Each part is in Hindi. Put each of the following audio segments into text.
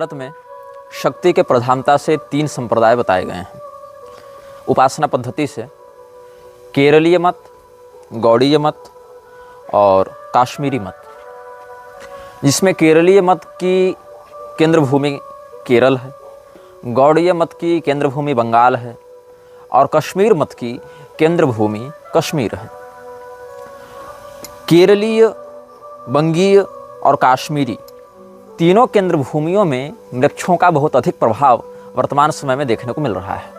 भारत में शक्ति के प्रधानता से 3 संप्रदाय बताए गए हैं उपासना पद्धति से। केरलीय मत, गौड़ीय मत और काश्मीरी मत, जिसमें केरलीय मत की केंद्र भूमि केरल है, गौड़ीय मत की केंद्र भूमि बंगाल है और कश्मीर मत की केंद्र भूमि कश्मीर है। केरलीय, बंगीय और काश्मीरी तीनों केंद्र भूमियों में वृक्षों का बहुत अधिक प्रभाव वर्तमान समय में देखने को मिल रहा है।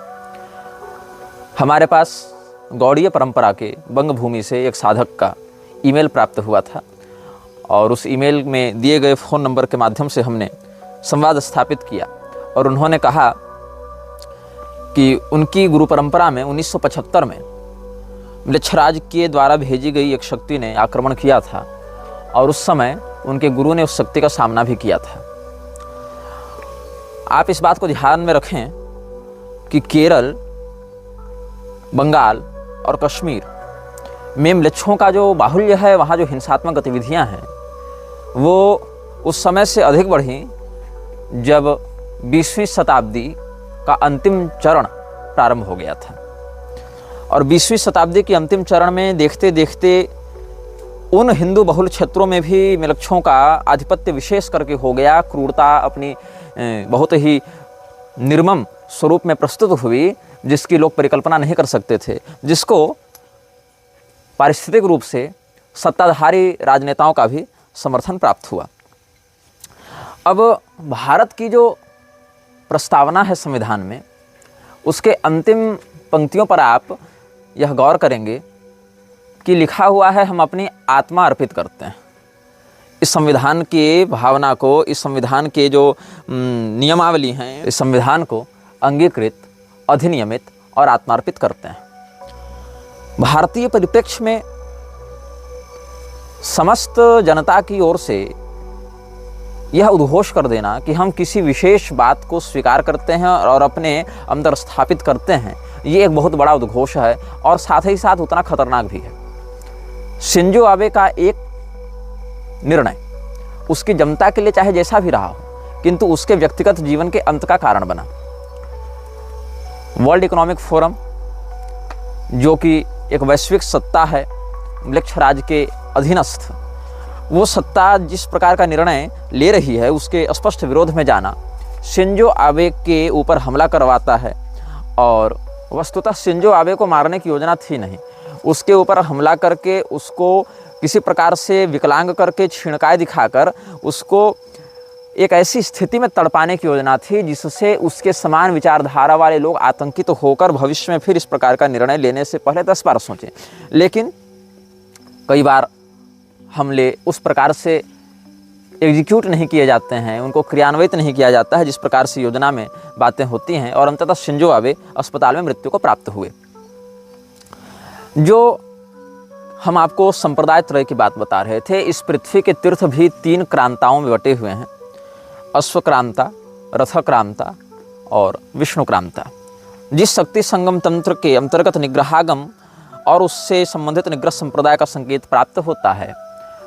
हमारे पास गौड़ीय परंपरा के बंग भूमि से एक साधक का ईमेल प्राप्त हुआ था और उस ईमेल में दिए गए फ़ोन नंबर के माध्यम से हमने संवाद स्थापित किया और उन्होंने कहा कि उनकी गुरु परंपरा में 1975 में म्लेच्छराज के द्वारा भेजी गई एक शक्ति ने आक्रमण किया था और उस समय उनके गुरु ने उस शक्ति का सामना भी किया था। आप इस बात को ध्यान में रखें कि केरल, बंगाल और कश्मीर में म्लेच्छों का जो बाहुल्य है, वहाँ जो हिंसात्मक गतिविधियाँ हैं वो उस समय से अधिक बढ़ी जब 20वीं शताब्दी का अंतिम चरण प्रारंभ हो गया था। और 20वीं शताब्दी के अंतिम चरण में देखते देखते उन हिंदू बहुल क्षेत्रों में भी म्लेच्छों का आधिपत्य विशेष करके हो गया। क्रूरता अपनी बहुत ही निर्मम स्वरूप में प्रस्तुत हुई, जिसकी लोग परिकल्पना नहीं कर सकते थे, जिसको पारिस्थितिक रूप से सत्ताधारी राजनेताओं का भी समर्थन प्राप्त हुआ। अब भारत की जो प्रस्तावना है संविधान में, उसके अंतिम पंक्तियों पर आप यह गौर करेंगे कि लिखा हुआ है, हम अपनी आत्मा अर्पित करते हैं। इस संविधान की भावना को, इस संविधान के जो नियमावली हैं, इस संविधान को अंगीकृत, अधिनियमित और आत्मार्पित करते हैं। भारतीय परिप्रेक्ष्य में समस्त जनता की ओर से यह उद्घोष कर देना कि हम किसी विशेष बात को स्वीकार करते हैं और अपने अंदर स्थापित करते हैं, ये एक बहुत बड़ा उद्घोष है और साथ ही साथ उतना खतरनाक भी है। शिंजो आबे का एक निर्णय उसकी जनता के लिए चाहे जैसा भी रहा हो, किंतु उसके व्यक्तिगत जीवन के अंत का कारण बना। वर्ल्ड इकोनॉमिक फोरम, जो कि एक वैश्विक सत्ता है म्लेच्छराज के अधीनस्थ, वो सत्ता जिस प्रकार का निर्णय ले रही है उसके स्पष्ट विरोध में जाना शिंजो आबे के ऊपर हमला करवाता है। और वस्तुतः शिंजो आबे को मारने की योजना थी नहीं, उसके ऊपर हमला करके उसको किसी प्रकार से विकलांग करके, छीणकाय दिखाकर उसको एक ऐसी स्थिति में तड़पाने की योजना थी जिससे उसके समान विचारधारा वाले लोग आतंकित होकर भविष्य में फिर इस प्रकार का निर्णय लेने से पहले 10 बार सोचें। लेकिन कई बार हमले उस प्रकार से एग्जीक्यूट नहीं किए जाते हैं, उनको क्रियान्वित नहीं किया जाता है जिस प्रकार से योजना में बातें होती हैं और अंततः शिंजो आबे अस्पताल में मृत्यु को प्राप्त हुए। जो हम आपको संप्रदाय त्रय की बात बता रहे थे, इस पृथ्वी के तीर्थ भी 3 क्रांताओं में बटे हुए हैं, अश्वक्रांता, रथक्रांता और विष्णुक्रांता। जिस शक्ति संगम तंत्र के अंतर्गत निग्रहागम और उससे संबंधित निग्रह संप्रदाय का संकेत प्राप्त होता है,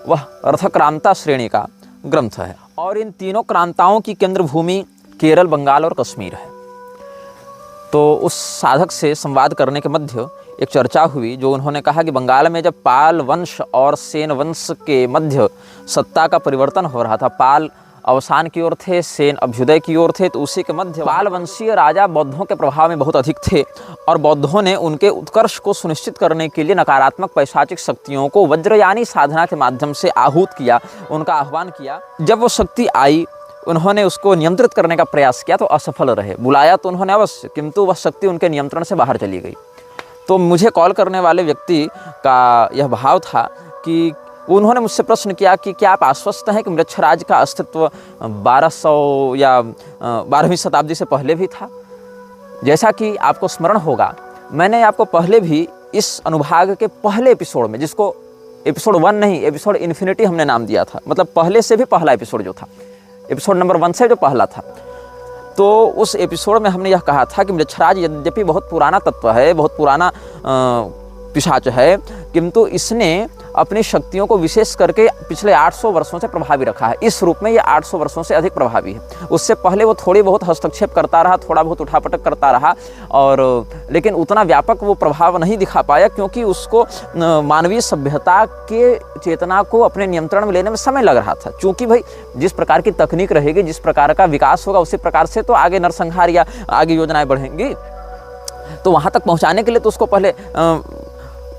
वह रथक्रांता श्रेणी का ग्रंथ है। और इन तीनों क्रांताओं की केंद्र भूमि केरल, बंगाल और कश्मीर है। तो उस साधक से संवाद करने के मध्य एक चर्चा हुई, जो उन्होंने कहा कि बंगाल में जब पाल वंश और सेन वंश के मध्य सत्ता का परिवर्तन हो रहा था, पाल अवसान की ओर थे, सेन अभ्युदय की ओर थे, तो उसी के मध्य पाल वंशीय राजा बौद्धों के प्रभाव में बहुत अधिक थे और बौद्धों ने उनके उत्कर्ष को सुनिश्चित करने के लिए नकारात्मक पैशाचिक शक्तियों को वज्रयानी साधना के माध्यम से आहूत किया, उनका आह्वान किया। जब वो शक्ति आई, उन्होंने उसको नियंत्रित करने का प्रयास किया तो असफल रहे। बुलाया तो उन्होंने अवश्य, किंतु वह शक्ति उनके नियंत्रण से बाहर चली गई। तो मुझे कॉल करने वाले व्यक्ति का यह भाव था कि उन्होंने मुझसे प्रश्न किया कि क्या आप आश्वस्त हैं कि म्लेच्छराज का अस्तित्व 1200 या 12वीं शताब्दी से पहले भी था? जैसा कि आपको स्मरण होगा, मैंने आपको पहले भी इस अनुभाग के पहले एपिसोड में, जिसको एपिसोड 1 नहीं, एपिसोड इन्फिनिटी हमने नाम दिया था, मतलब पहले से भी पहला एपिसोड जो था, एपिसोड नंबर 1 से जो पहला था, तो उस एपिसोड में हमने यह कहा था कि म्लेच्छराज यद्यपि बहुत पुराना तत्व है, बहुत पुराना पिशाच है, किंतु इसने अपनी शक्तियों को विशेष करके पिछले 800 वर्षों से प्रभावी रखा है। इस रूप में ये 800 वर्षों से अधिक प्रभावी है। उससे पहले वो थोड़ी बहुत हस्तक्षेप करता रहा, थोड़ा बहुत उठापटक करता रहा, और लेकिन उतना व्यापक वो प्रभाव नहीं दिखा पाया, क्योंकि उसको मानवीय सभ्यता के चेतना को अपने नियंत्रण में लेने में समय लग रहा था। चूँकि भाई जिस प्रकार की तकनीक रहेगी, जिस प्रकार का विकास होगा, उसी प्रकार से तो आगे नरसंहार या आगे योजनाएं बढ़ेंगी। तो वहाँ तक पहुँचाने के लिए तो उसको पहले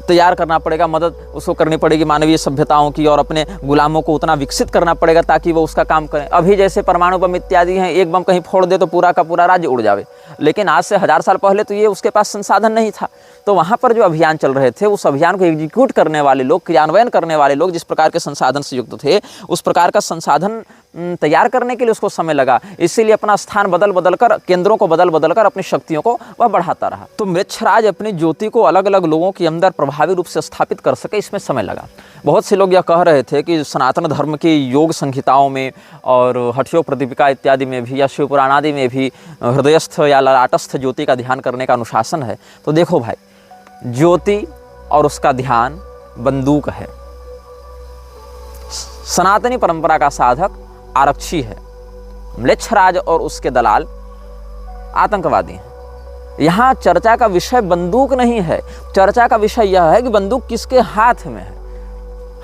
तैयार करना पड़ेगा, मदद उसको करनी पड़ेगी मानवीय सभ्यताओं की, और अपने गुलामों को उतना विकसित करना पड़ेगा ताकि वो उसका काम करें। अभी जैसे परमाणु बम इत्यादि हैं, एक बम कहीं फोड़ दे तो पूरा का पूरा राज्य उड़ जावे, लेकिन आज से 1000 साल पहले तो ये उसके पास संसाधन नहीं था। तो वहाँ पर जो अभियान चल रहे थे, उस अभियान को एग्जीक्यूट करने वाले लोग, क्रियान्वयन करने वाले लोग जिस प्रकार के संसाधन से युक्त थे, उस प्रकार का संसाधन तैयार करने के लिए उसको समय लगा। इसीलिए अपना स्थान बदल बदल कर, केंद्रों को बदल बदल कर अपनी शक्तियों को वह बढ़ाता रहा। तो मृच्छराज अपनी ज्योति को अलग अलग लोगों के अंदर प्रभावी रूप से स्थापित कर सके, इसमें समय लगा। बहुत से लोग यह कह रहे थे कि सनातन धर्म की योग संहिताओं में और हठयोग प्रतिपिका इत्यादि में भी, या शिव पुराण आदि में भी हृदयस्थ या ललाटस्थ ज्योति का ध्यान करने का अनुशासन है। तो देखो भाई, ज्योति और उसका ध्यान बंदूक है। सनातनी परंपरा का साधक आरक्षी है, म्लेच्छराज और उसके दलाल आतंकवादी हैं। यहाँ चर्चा का विषय बंदूक नहीं है, चर्चा का विषय यह है कि बंदूक किसके हाथ में है।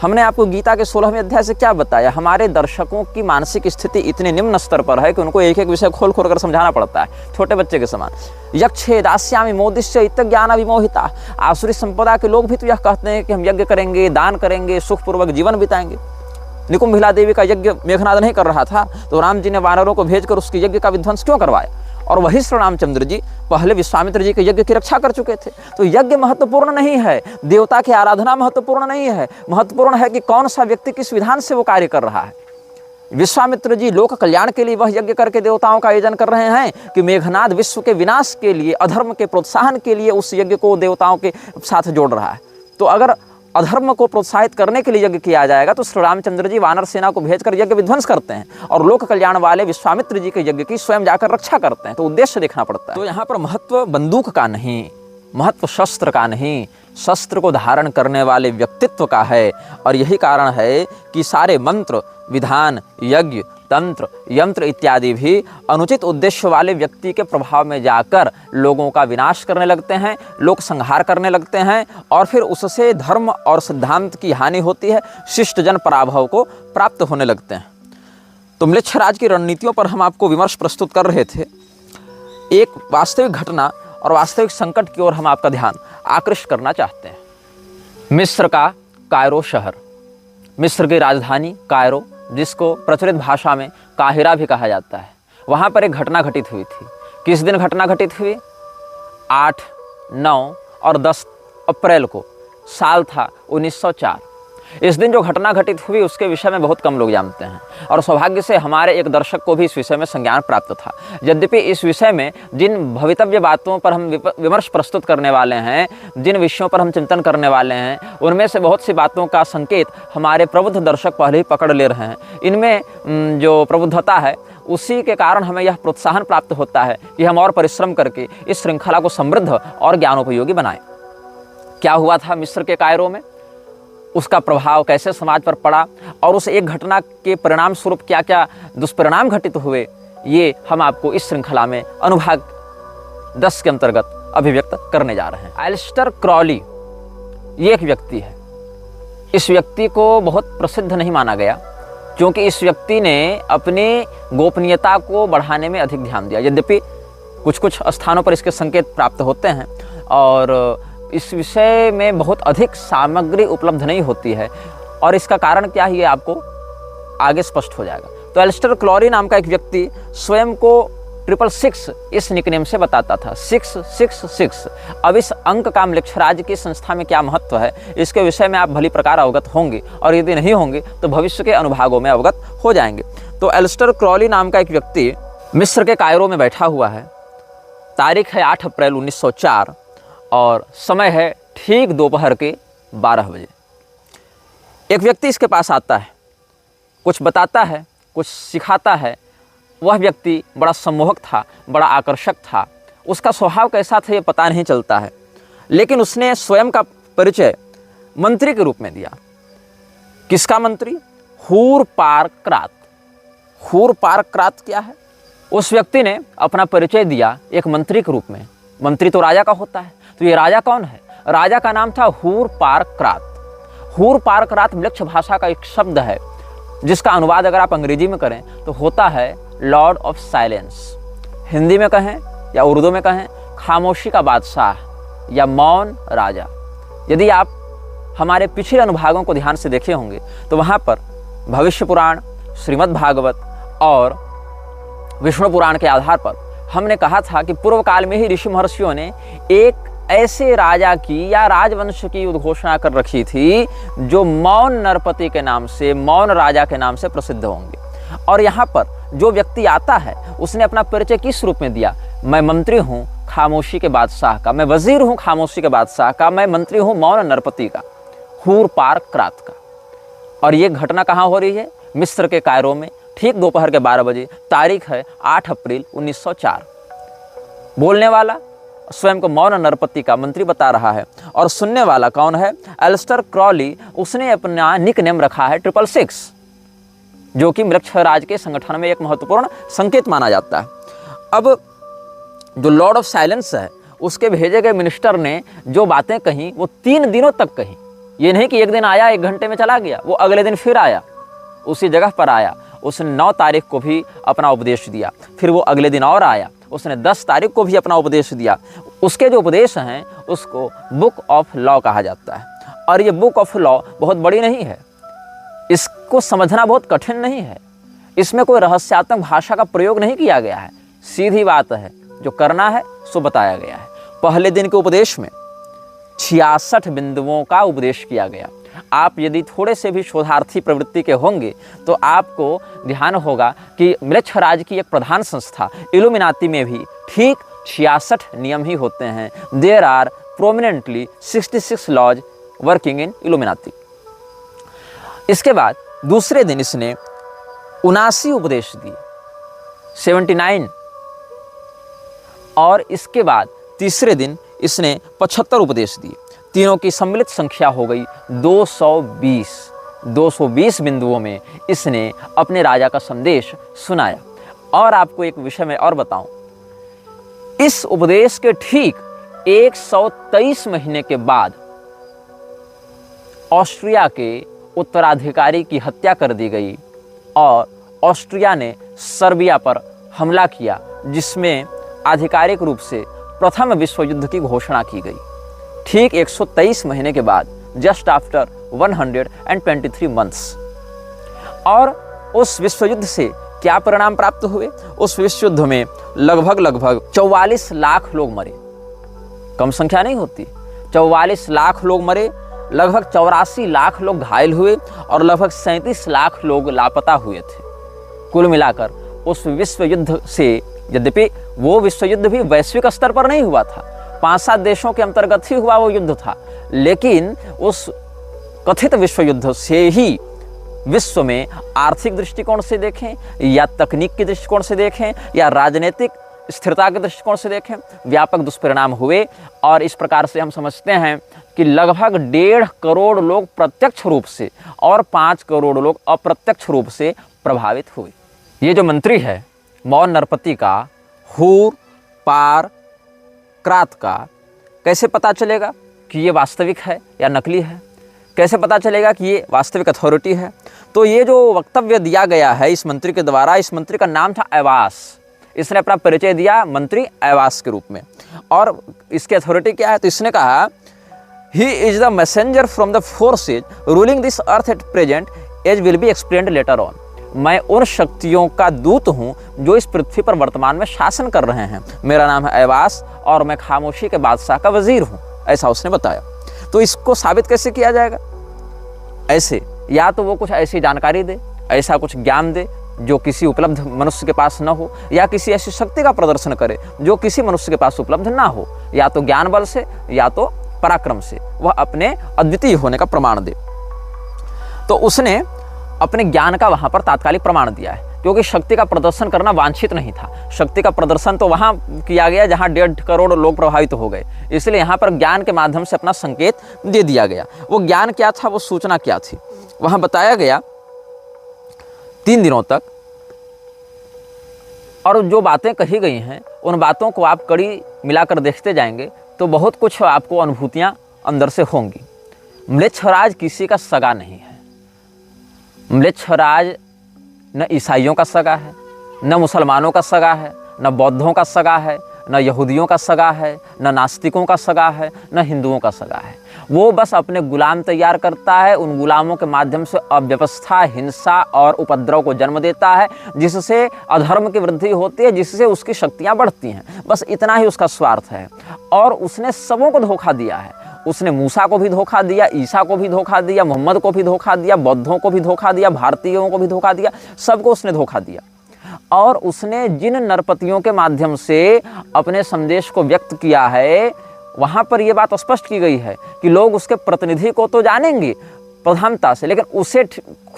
हमने आपको गीता के 16वें अध्याय से क्या बताया? हमारे दर्शकों की मानसिक स्थिति इतने निम्न स्तर पर है कि उनको एक एक विषय खोल खोल कर समझाना पड़ता है, छोटे बच्चे के समान। यक्षे दास्यामि मोदिश्य इत ज्ञान विमोहिता। आसुरी संपदा के लोग भी तो यह कहते हैं कि हम यज्ञ करेंगे, दान करेंगे, सुखपूर्वक जीवन बिताएंगे। निकुंभिला देवी का यज्ञ मेघनाद नहीं कर रहा था, तो राम जी ने वानरों को भेजकर उसके यज्ञ का विध्वंस क्यों करवाया? और वही श्री रामचंद्र जी पहले विश्वामित्र जी के यज्ञ की रक्षा कर चुके थे। तो यज्ञ महत्वपूर्ण नहीं है, देवता की आराधना महत्वपूर्ण नहीं है, महत्वपूर्ण है कि कौन सा व्यक्ति किस विधान से वो कार्य कर रहा है। विश्वामित्र जी लोक कल्याण के लिए वह यज्ञ करके देवताओं का आयोजन कर रहे हैं, कि मेघनाद विश्व के विनाश के लिए, अधर्म के प्रोत्साहन के लिए उस यज्ञ को देवताओं के साथ जोड़ रहा है। तो अगर अधर्म को प्रोत्साहित करने के लिए यज्ञ किया जाएगा तो श्री रामचंद्र जी वानर सेना को भेजकर यज्ञ विध्वंस करते हैं, और लोक कल्याण वाले विश्वामित्र जी के यज्ञ की स्वयं जाकर रक्षा करते हैं। तो उद्देश्य देखना पड़ता है। तो यहाँ पर महत्व बंदूक का नहीं, महत्व शस्त्र का नहीं, शस्त्र को धारण करने वाले व्यक्तित्व का है। और यही कारण है कि सारे मंत्र, विधान, यज्ञ, तंत्र, यंत्र इत्यादि भी अनुचित उद्देश्य वाले व्यक्ति के प्रभाव में जाकर लोगों का विनाश करने लगते हैं, लोक संहार करने लगते हैं, और फिर उससे धर्म और सिद्धांत की हानि होती है, शिष्ट जन पराभव को प्राप्त होने लगते हैं। तो म्लेच्छराज की रणनीतियों पर हम आपको विमर्श प्रस्तुत कर रहे थे। एक वास्तविक घटना और वास्तविक संकट की ओर हम आपका ध्यान आकृष्ट करना चाहते हैं। मिस्र का कायरो शहर, मिस्र की राजधानी कायरो, जिसको प्रचलित भाषा में काहिरा भी कहा जाता है, वहाँ पर एक घटना घटित हुई थी। किस दिन घटना घटित हुई? 8, 9 और 10 अप्रैल को। साल था 1904। इस दिन जो घटना घटित हुई उसके विषय में बहुत कम लोग जानते हैं, और सौभाग्य से हमारे एक दर्शक को भी इस विषय में संज्ञान प्राप्त था। यद्यपि इस विषय में जिन भवितव्य बातों पर हम विमर्श प्रस्तुत करने वाले हैं, जिन विषयों पर हम चिंतन करने वाले हैं, उनमें से बहुत सी बातों का संकेत हमारे प्रबुद्ध दर्शक पहले ही पकड़ ले रहे हैं। इनमें जो प्रबुद्धता है उसी के कारण हमें यह प्रोत्साहन प्राप्त होता है कि हम और परिश्रम करके इस श्रृंखला को समृद्ध और ज्ञानोपयोगी बनाएं। क्या हुआ था मिस्र के कायरो में, उसका प्रभाव कैसे समाज पर पड़ा, और उस एक घटना के परिणाम स्वरूप क्या क्या दुष्परिणाम घटित हुए, ये हम आपको इस श्रृंखला में अनुभाग 10 के अंतर्गत अभिव्यक्त करने जा रहे हैं। एलिस्टर क्रॉली ये एक व्यक्ति है। इस व्यक्ति को बहुत प्रसिद्ध नहीं माना गया, क्योंकि इस व्यक्ति ने अपनी गोपनीयता को बढ़ाने में अधिक ध्यान दिया। यद्यपि कुछ कुछ स्थानों पर इसके संकेत प्राप्त होते हैं, और इस विषय में बहुत अधिक सामग्री उपलब्ध नहीं होती है, और इसका कारण क्या है ये आपको आगे स्पष्ट हो जाएगा। तो एलिस्टर क्रॉली नाम का एक व्यक्ति स्वयं को 666 इस निकनेम से बताता था, 666। अब इस अंक का म्लेच्छराज की संस्था में क्या महत्व है, इसके विषय में आप भली प्रकार अवगत होंगे, और यदि नहीं होंगे तो भविष्य के अनुभागों में अवगत हो जाएंगे। तो एलिस्टर क्रॉली नाम का एक व्यक्ति मिस्र के कायरो में बैठा हुआ है। तारीख है 8 अप्रैल 1904, और समय है ठीक दोपहर के 12 बजे। एक व्यक्ति इसके पास आता है, कुछ बताता है, कुछ सिखाता है। वह व्यक्ति बड़ा सम्मोहक था, बड़ा आकर्षक था। उसका स्वभाव कैसा था ये पता नहीं चलता है, लेकिन उसने स्वयं का परिचय मंत्री के रूप में दिया। किसका मंत्री? हूरपारक्रात। हूरपारक्रात क्या है? उस व्यक्ति ने अपना परिचय दिया एक मंत्री के रूप में। मंत्री तो राजा का होता है, तो ये राजा कौन है? राजा का नाम था हूरपारक्रात। हूरपारक्रात म्लेच्छ भाषा का एक शब्द है जिसका अनुवाद अगर आप अंग्रेजी में करें तो होता है लॉर्ड ऑफ साइलेंस। हिंदी में कहें या उर्दू में कहें खामोशी का बादशाह या मौन राजा। यदि आप हमारे पिछले अनुभागों को ध्यान से देखे होंगे तो वहाँ पर भविष्य पुराण, श्रीमद् भागवत और विष्णु पुराण के आधार पर हमने कहा था कि पूर्व काल में ही ऋषि महर्षियों ने एक ऐसे राजा की या राजवंश की उद्घोषणा कर रखी थी जो मौन नरपति के नाम से, मौन राजा के नाम से प्रसिद्ध होंगे। और यहाँ पर जो व्यक्ति आता है उसने अपना परिचय किस रूप में दिया? मैं मंत्री हूँ खामोशी के बादशाह का, मैं वजीर हूँ खामोशी के बादशाह का, मैं मंत्री हूँ मौन नरपति का, हूरपारक्रात का। और ये घटना कहाँ हो रही है? मिस्र के कायरो में, ठीक दोपहर के 12 बजे। तारीख है 8 अप्रैल 1904। बोलने वाला स्वयं को मौन नरपति का मंत्री बता रहा है और सुनने वाला कौन है? Aleister Crowley. उसने अपना निक नेम रखा है 666, जो कि म्लेच्छ राज के संगठन में एक महत्वपूर्ण संकेत माना जाता है। अब जो लॉर्ड ऑफ साइलेंस है उसके भेजे गए मिनिस्टर ने जो बातें कही वो 3 दिनों तक कही। ये नहीं कि एक दिन आया 1 घंटे में चला गया, वो अगले दिन फिर आया, उसी जगह पर आया। उसने 9 तारीख को भी अपना उपदेश दिया, फिर वो अगले दिन और आया, उसने 10 तारीख को भी अपना उपदेश दिया। उसके जो उपदेश हैं उसको बुक ऑफ लॉ कहा जाता है। और ये बुक ऑफ लॉ बहुत बड़ी नहीं है, इसको समझना बहुत कठिन नहीं है, इसमें कोई रहस्यात्मक भाषा का प्रयोग नहीं किया गया है। सीधी बात है, जो करना है सो बताया गया है। पहले दिन के उपदेश में 66 बिंदुओं का उपदेश किया गया। आप यदि थोड़े से भी शोधार्थी प्रवृत्ति के होंगे तो आपको ध्यान होगा कि म्लेच्छ राज की एक प्रधान संस्था इल्यूमिनाती में भी ठीक 66 नियम ही होते हैं। There are prominently 66 laws working in Illuminati. इसके बाद दूसरे दिन इसने 79 उपदेश दिए, 79। और इसके बाद तीसरे दिन इसने 75 उपदेश दिए। तीनों की सम्मिलित संख्या हो गई 220। 220 बिंदुओं में इसने अपने राजा का संदेश सुनाया। और आपको एक विषय में और बताऊं, इस उपदेश के ठीक 123 महीने के बाद ऑस्ट्रिया के उत्तराधिकारी की हत्या कर दी गई और ऑस्ट्रिया ने सर्बिया पर हमला किया, जिसमें आधिकारिक रूप से प्रथम विश्व युद्ध की घोषणा की गई। ठीक 123 महीने के बाद, जस्ट आफ्टर 123 मंथ्स। और उस विश्व युद्ध से क्या परिणाम प्राप्त हुए? उस विश्व युद्ध में लगभग 44 लाख लोग मरे। कम संख्या नहीं होती, 44 लाख लोग मरे, लगभग 84 लाख लोग घायल हुए और लगभग 37 लाख लोग लापता हुए थे। कुल मिलाकर उस विश्व युद्ध से, यद्यपि वो विश्व युद्ध भी वैश्विक स्तर पर नहीं हुआ था, 5-7 देशों के अंतर्गत ही हुआ वो युद्ध था, लेकिन उस कथित विश्व युद्ध से ही विश्व में आर्थिक दृष्टिकोण से देखें या तकनीक के दृष्टिकोण से देखें या राजनीतिक स्थिरता के दृष्टिकोण से देखें, व्यापक दुष्परिणाम हुए। और इस प्रकार से हम समझते हैं कि लगभग 1.5 करोड़ लोग प्रत्यक्ष रूप से और 5 करोड़ लोग अप्रत्यक्ष रूप से प्रभावित हुए। ये जो मंत्री है मौन नरपति का, हूरपारक्रात का, कैसे पता चलेगा कि ये वास्तविक है या नकली है? कैसे पता चलेगा कि ये वास्तविक अथॉरिटी है? तो ये जो वक्तव्य दिया गया है इस मंत्री के द्वारा, इस मंत्री का नाम था ऐवास। इसने अपना परिचय दिया मंत्री ऐवास के रूप में। और इसकी अथॉरिटी क्या है? तो इसने कहा, he is the messenger from the forces ruling this earth at present as will be explained later on. मैं उन शक्तियों का दूत हूँ जो इस पृथ्वी पर वर्तमान में शासन कर रहे हैं। मेरा नाम है ऐवास और मैं खामोशी के बादशाह का वजीर हूँ, ऐसा उसने बताया। तो इसको साबित कैसे किया जाएगा? ऐसे, या तो वो कुछ ऐसी जानकारी दे, ऐसा कुछ ज्ञान दे जो किसी उपलब्ध मनुष्य के पास न हो, या किसी ऐसी शक्ति का प्रदर्शन करे जो किसी मनुष्य के पास उपलब्ध ना हो, या तो ज्ञान बल से या तो पराक्रम से वह अपने अद्वितीय होने का प्रमाण दे। तो उसने अपने ज्ञान का वहां पर तात्कालिक प्रमाण दिया है क्योंकि शक्ति का प्रदर्शन करना वांछित नहीं था। शक्ति का प्रदर्शन तो वहाँ किया गया जहाँ 1.5 करोड़ लोग प्रभावित हो गए, इसलिए यहाँ पर ज्ञान के माध्यम से अपना संकेत दे दिया गया। वो ज्ञान क्या था, वो सूचना क्या थी, वहाँ बताया गया 3 दिनों तक। और जो बातें कही गई हैं उन बातों को आप कड़ी मिलाकर देखते जाएंगे तो बहुत कुछ आपको अनुभूतियाँ अंदर से होंगी। म्लेच्छराज किसी का सगा नहीं है। म्लेच्छराज न ईसाइयों का सगा है, न मुसलमानों का सगा है, न बौद्धों का सगा है, न यहूदियों का सगा है, न नास्तिकों का सगा है, न हिंदुओं का सगा है। वो बस अपने गुलाम तैयार करता है, उन गुलामों के माध्यम से अव्यवस्था, हिंसा और उपद्रव को जन्म देता है, जिससे अधर्म की वृद्धि होती है, जिससे उसकी शक्तियाँ बढ़ती हैं। बस इतना ही उसका स्वार्थ है। और उसने सबों को धोखा दिया है। उसने मूसा को भी धोखा दिया, ईसा को भी धोखा दिया, मोहम्मद को भी धोखा दिया, बौद्धों को भी धोखा दिया, भारतीयों को भी धोखा दिया, सबको उसने धोखा दिया। और उसने जिन नरपतियों के माध्यम से अपने संदेश को व्यक्त किया है, वहाँ पर यह बात स्पष्ट की गई है कि लोग उसके प्रतिनिधि को तो जानेंगे प्रधानता से, लेकिन उसे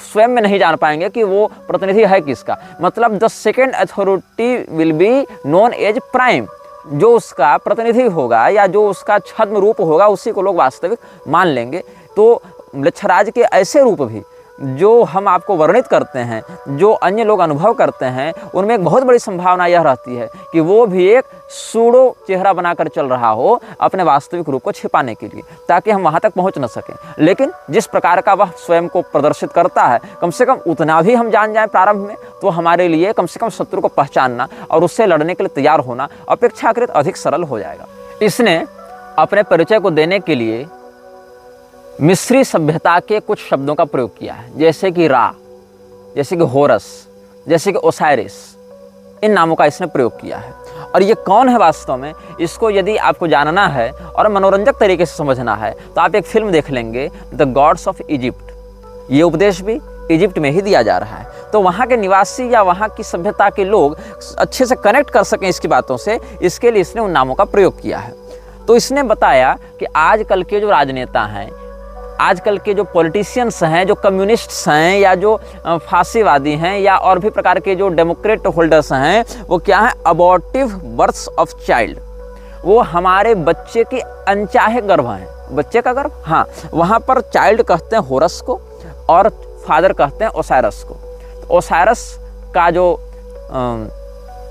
स्वयं में नहीं जान पाएंगे कि वो प्रतिनिधि है किसका। मतलब the second authority will be known as prime. जो उसका प्रतिनिधि होगा या जो उसका छद्म रूप होगा उसी को लोग वास्तविक मान लेंगे। तो म्लेच्छराज के ऐसे रूप भी जो हम आपको वर्णित करते हैं, जो अन्य लोग अनुभव करते हैं, उनमें एक बहुत बड़ी संभावना यह रहती है कि वो भी एक सूडो चेहरा बनाकर चल रहा हो अपने वास्तविक रूप को छिपाने के लिए, ताकि हम वहाँ तक पहुँच न सकें। लेकिन जिस प्रकार का वह स्वयं को प्रदर्शित करता है, कम से कम उतना भी हम जान जाएं प्रारंभ में, तो हमारे लिए कम से कम शत्रु को पहचानना और उससे लड़ने के लिए तैयार होना अपेक्षाकृत अधिक सरल हो जाएगा। इसने अपने परिचय को देने के लिए मिस्री सभ्यता के कुछ शब्दों का प्रयोग किया है, जैसे कि रा, जैसे कि होरस, जैसे कि ओसाइरिस। इन नामों का इसने प्रयोग किया है। और ये कौन है वास्तव में, इसको यदि आपको जानना है और मनोरंजक तरीके से समझना है तो आप एक फिल्म देख लेंगे, द गॉड्स ऑफ इजिप्ट। ये उपदेश भी इजिप्ट में ही दिया जा रहा है, तो वहाँ के निवासी या वहाँ की सभ्यता के लोग अच्छे से कनेक्ट कर सकें इसकी बातों से, इसके लिए इसने उन नामों का प्रयोग किया है। तो इसने बताया कि आजकल के जो राजनेता हैं, आजकल के जो पॉलिटिशियंस हैं, जो कम्युनिस्ट्स हैं, या जो फांसीवादी हैं, या और भी प्रकार के जो डेमोक्रेट होल्डर्स हैं, वो क्या है, अबॉर्टिव बर्थ्स ऑफ चाइल्ड। वो हमारे बच्चे के अनचाहे गर्भ हैं। बच्चे का गर्भ, हाँ, वहाँ पर चाइल्ड कहते हैं होरस को और फादर कहते हैं ओसाइरस को। तो ओसाइरस का जो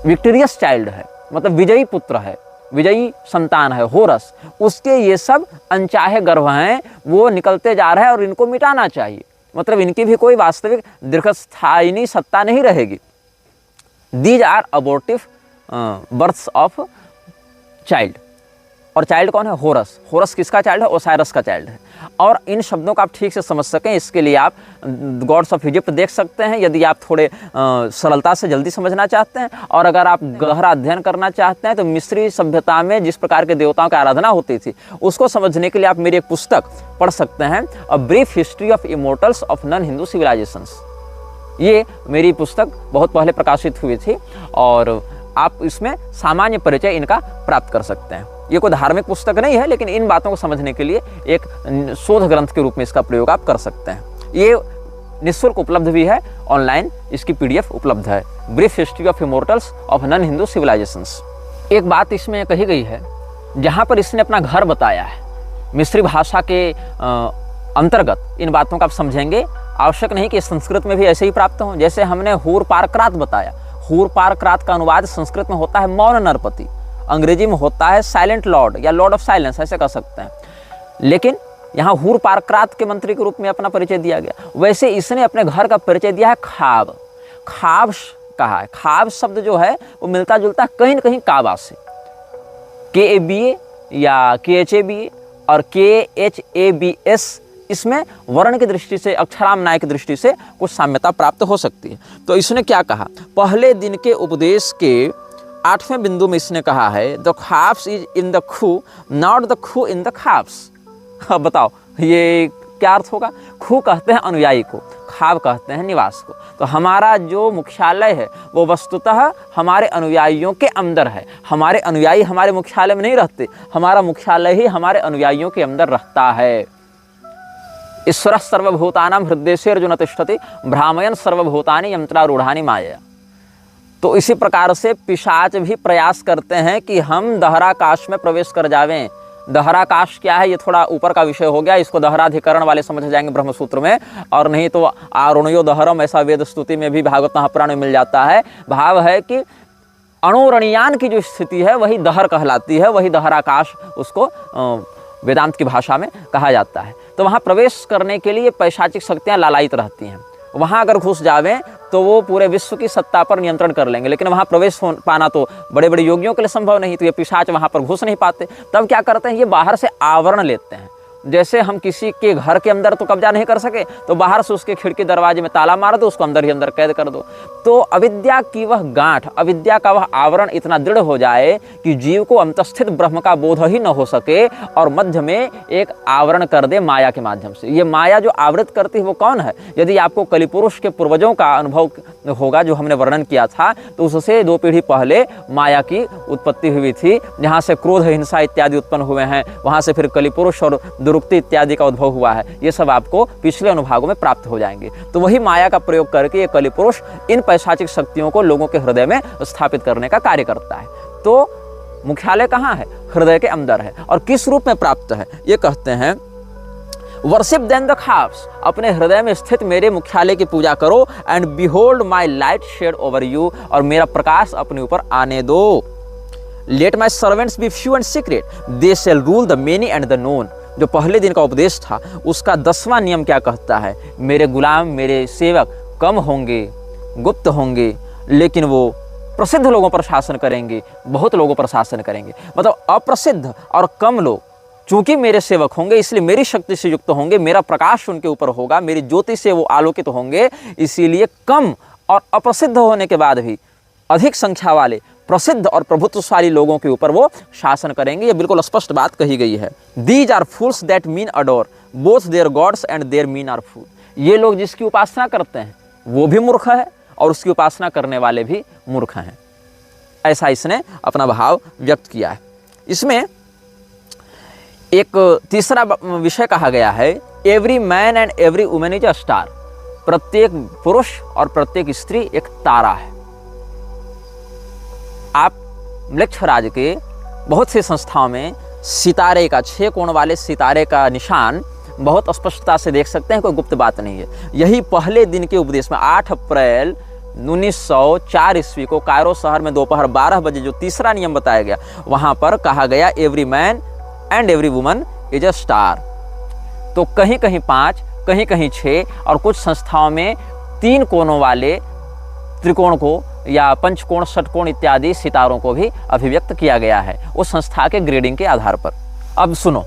विक्टोरियस चाइल्ड है, मतलब विजयी पुत्र है, विजयी संतान है होरस, उसके ये सब अनचाहे गर्भ हैं, वो निकलते जा रहे हैं और इनको मिटाना चाहिए। मतलब इनकी भी कोई वास्तविक दीर्घस्थायिनी सत्ता नहीं रहेगी। These are abortive births of child. और चाइल्ड कौन है, होरस। होरस किसका चाइल्ड है, ओसाइरस का चाइल्ड है। और इन शब्दों को आप ठीक से समझ सकें, इसके लिए आप गॉड्स ऑफ इजिप्ट देख सकते हैं, यदि आप थोड़े सरलता से जल्दी समझना चाहते हैं। और अगर आप गहरा अध्ययन करना चाहते हैं तो मिस्री सभ्यता में जिस प्रकार के देवताओं की आराधना होती थी, उसको समझने के लिए आप मेरी एक पुस्तक पढ़ सकते हैं, a brief history of immortals of non Hindu civilisations. ये मेरी पुस्तक बहुत पहले प्रकाशित हुई थी और आप इसमें सामान्य परिचय इनका प्राप्त कर सकते हैं। ये कोई धार्मिक पुस्तक नहीं है, लेकिन इन बातों को समझने के लिए एक शोध ग्रंथ के रूप में इसका प्रयोग आप कर सकते हैं। ये निःशुल्क उपलब्ध भी है, ऑनलाइन इसकी PDF उपलब्ध है, brief history of immortals of non Hindu civilisations. एक बात इसमें कही गई है, जहाँ पर इसने अपना घर बताया है, मिस्री भाषा के अंतर्गत इन बातों का आप समझेंगे। आवश्यक नहीं कि संस्कृत में भी ऐसे ही प्राप्त हों। जैसे हमने हूर पारक्रात बताया, हूर पारक्रात का अनुवाद संस्कृत में होता है मौन नरपति, अंग्रेजी में होता है साइलेंट लॉर्ड या लॉर्ड ऑफ साइलेंस, ऐसे कह सकते हैं। लेकिन यहाँ हूर पारक्रात के मंत्री के रूप में अपना परिचय दिया गया। वैसे इसने अपने घर का परिचय दिया है खाब। खाब कहा है। खाब शब्द जो है वो मिलता जुलता कहीं न कहीं काबा से, KABA या KHABA और KHABS, इसमें वर्ण की दृष्टि से, अक्षरामनाय की दृष्टि से कुछ साम्यता प्राप्त हो सकती है। तो इसने क्या कहा, पहले दिन के उपदेश के 8वें बिंदु में इसने कहा है, the khaps is in the खू, नॉट द खू इन द खाप्स। अब बताओ ये क्या अर्थ होगा। खू कहते हैं अनुयायी को, खाब कहते हैं निवास को। तो हमारा जो मुख्यालय है वो वस्तुतः हमारे अनुयायियों के अंदर है। हमारे अनुयायी हमारे मुख्यालय में नहीं रहते, हमारा मुख्यालय ही हमारे अनुयायियों के अंदर रहता है। ईश्वर सर्वभूतानां हृदयेषु अर्जुन तिष्ठति, भ्रामयन् सर्वभूतानि यंत्रारूढ़ानि माया। तो इसी प्रकार से पिशाच भी प्रयास करते हैं कि हम दहराकाश में प्रवेश कर जावें। दहराकाश क्या है, ये थोड़ा ऊपर का विषय हो गया, इसको दहराधिकरण वाले समझ जाएंगे ब्रह्मसूत्र में, और नहीं तो आरुणयो दहरम ऐसा वेद स्तुति में भी भागवत महापुराण में मिल जाता है। भाव है कि अणुरणीयान की जो स्थिति है वही दहर कहलाती है, वही दहराकाश उसको वेदांत की भाषा में कहा जाता है। तो वहाँ प्रवेश करने के लिए पैशाचिक शक्तियाँ लालायित रहती हैं। वहाँ अगर घुस जावें तो वो पूरे विश्व की सत्ता पर नियंत्रण कर लेंगे, लेकिन वहाँ प्रवेश पाना तो बड़े बड़े योगियों के लिए संभव नहीं, तो ये पिशाच वहाँ पर घुस नहीं पाते। तब क्या करते हैं, ये बाहर से आवरण लेते हैं। जैसे हम किसी के घर के अंदर तो कब्जा नहीं कर सके, तो बाहर से उसके खिड़की दरवाजे में ताला मार दो, उसको अंदर ही अंदर कैद कर दो। तो अविद्या की वह गांठ, अविद्या का वह आवरण इतना दृढ़ हो जाए कि जीव को अंतस्थित ब्रह्म का बोध ही न हो सके, और मध्य में एक आवरण कर दे माया के माध्यम से। ये माया जो आवृत करती है वो कौन है? यदि आपको कलिपुरुष के पूर्वजों का अनुभव होगा जो हमने वर्णन किया था, तो उससे 2 पीढ़ी पहले माया की उत्पत्ति हुई थी, जहाँ से क्रोध, हिंसा इत्यादि उत्पन्न हुए हैं। वहाँ से फिर कलिपुरुष और दुरुक्ति इत्यादि का उद्भव हुआ है। ये सब आपको पिछले अनुभागों में प्राप्त हो जाएंगे। तो वही माया का प्रयोग करके ये कलिपुरुष इन पैशाचिक शक्तियों को लोगों के हृदय में स्थापित करने का कार्य करता है। तो मुख्यालय कहाँ है? हृदय के अंदर है। और किस रूप में प्राप्त है? ये कहते हैं वर्शिप देन द खाप्स, अपने हृदय में स्थित मेरे मुख्यालय की पूजा करो, and behold my light shed over you, और मेरा प्रकाश अपने ऊपर आने दो। Let my servants be few and secret, they shall rule the many and the known. जो पहले दिन का उपदेश था उसका 10वां नियम क्या कहता है? मेरे गुलाम, मेरे सेवक कम होंगे, गुप्त होंगे, लेकिन वो प्रसिद्ध लोगों पर शासन करेंगे, बहुत लोगों पर शासन करेंगे। मतलब अप्रसिद्ध और कम लोग चूंकि मेरे सेवक होंगे, इसलिए मेरी शक्ति से युक्त होंगे, मेरा प्रकाश उनके ऊपर होगा, मेरी ज्योति से वो आलोकित होंगे, इसीलिए कम और अप्रसिद्ध होने के बाद भी अधिक संख्या वाले प्रसिद्ध और प्रभुत्वशाली लोगों के ऊपर वो शासन करेंगे। ये बिल्कुल स्पष्ट बात कही गई है। These are fools that mean adore both their gods and their mean are fool. ये लोग जिसकी उपासना करते हैं वो भी मूर्ख है, और उसकी उपासना करने वाले भी मूर्ख हैं। ऐसा इसने अपना भाव व्यक्त किया है। इसमें एक तीसरा विषय कहा गया है, every man and every women is a star. प्रत्येक पुरुष और प्रत्येक स्त्री एक तारा है। आप मृक्षराज के बहुत सी संस्थाओं में सितारे का, 6 कोण वाले सितारे का निशान बहुत स्पष्टता से देख सकते हैं, कोई गुप्त बात नहीं है। यही पहले दिन के उपदेश में 8 अप्रैल 1904 ईस्वी को कायरो शहर में दोपहर 12 बजे जो तीसरा नियम बताया गया, वहां पर कहा गया every man and every woman is a star. तो कहीं कहीं 5, कहीं कहीं 6, और कुछ संस्थाओं में 3 कोणों वाले त्रिकोण को या पंचकोण, षटकोण इत्यादि सितारों को भी अभिव्यक्त किया गया है उस संस्था के ग्रेडिंग के आधार पर। अब सुनो,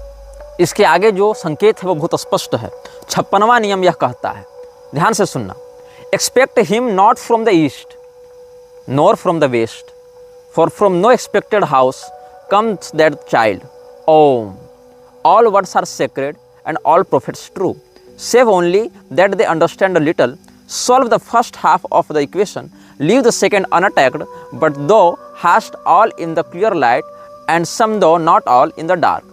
इसके आगे जो संकेत है वो बहुत स्पष्ट है। 56वां नियम यह कहता है, ध्यान से सुनना, expect him not from the east nor from the west, for from no expected house comes that child. Om, all words are sacred and all prophets true, save only that they understand a little, solve the first half of the equation, leave the second unattacked, but thou hast all in the clear light and some though not all in the dark।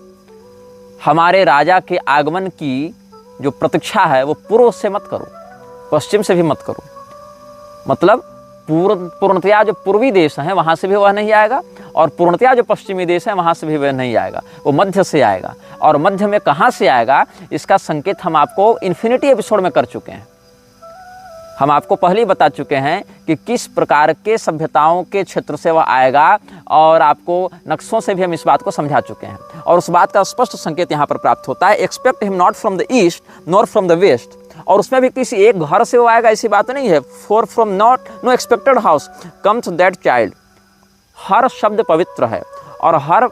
हमारे राजा के आगमन की जो प्रतीक्षा है वो पूर्व से मत करो, पश्चिम से भी मत करो। मतलब पूर्णतया जो पूर्वी देश हैं वहाँ से भी वह नहीं आएगा, और पूर्णतया जो पश्चिमी देश हैं वहाँ से भी वह नहीं आएगा, वो मध्य से आएगा। और मध्य में कहाँ से आएगा इसका संकेत हम आपको इन्फिनिटी एपिसोड में कर चुके हैं। हम आपको पहले ही बता चुके हैं कि किस प्रकार के सभ्यताओं के क्षेत्र से वह आएगा, और आपको नक्शों से भी हम इस बात को समझा चुके हैं, और उस बात का स्पष्ट संकेत यहाँ पर प्राप्त होता है। Expect him not from the east nor from the west, और उसमें भी किसी एक घर से वो आएगा ऐसी बात नहीं है। For from not no expected house comes that child. हर शब्द पवित्र है और हर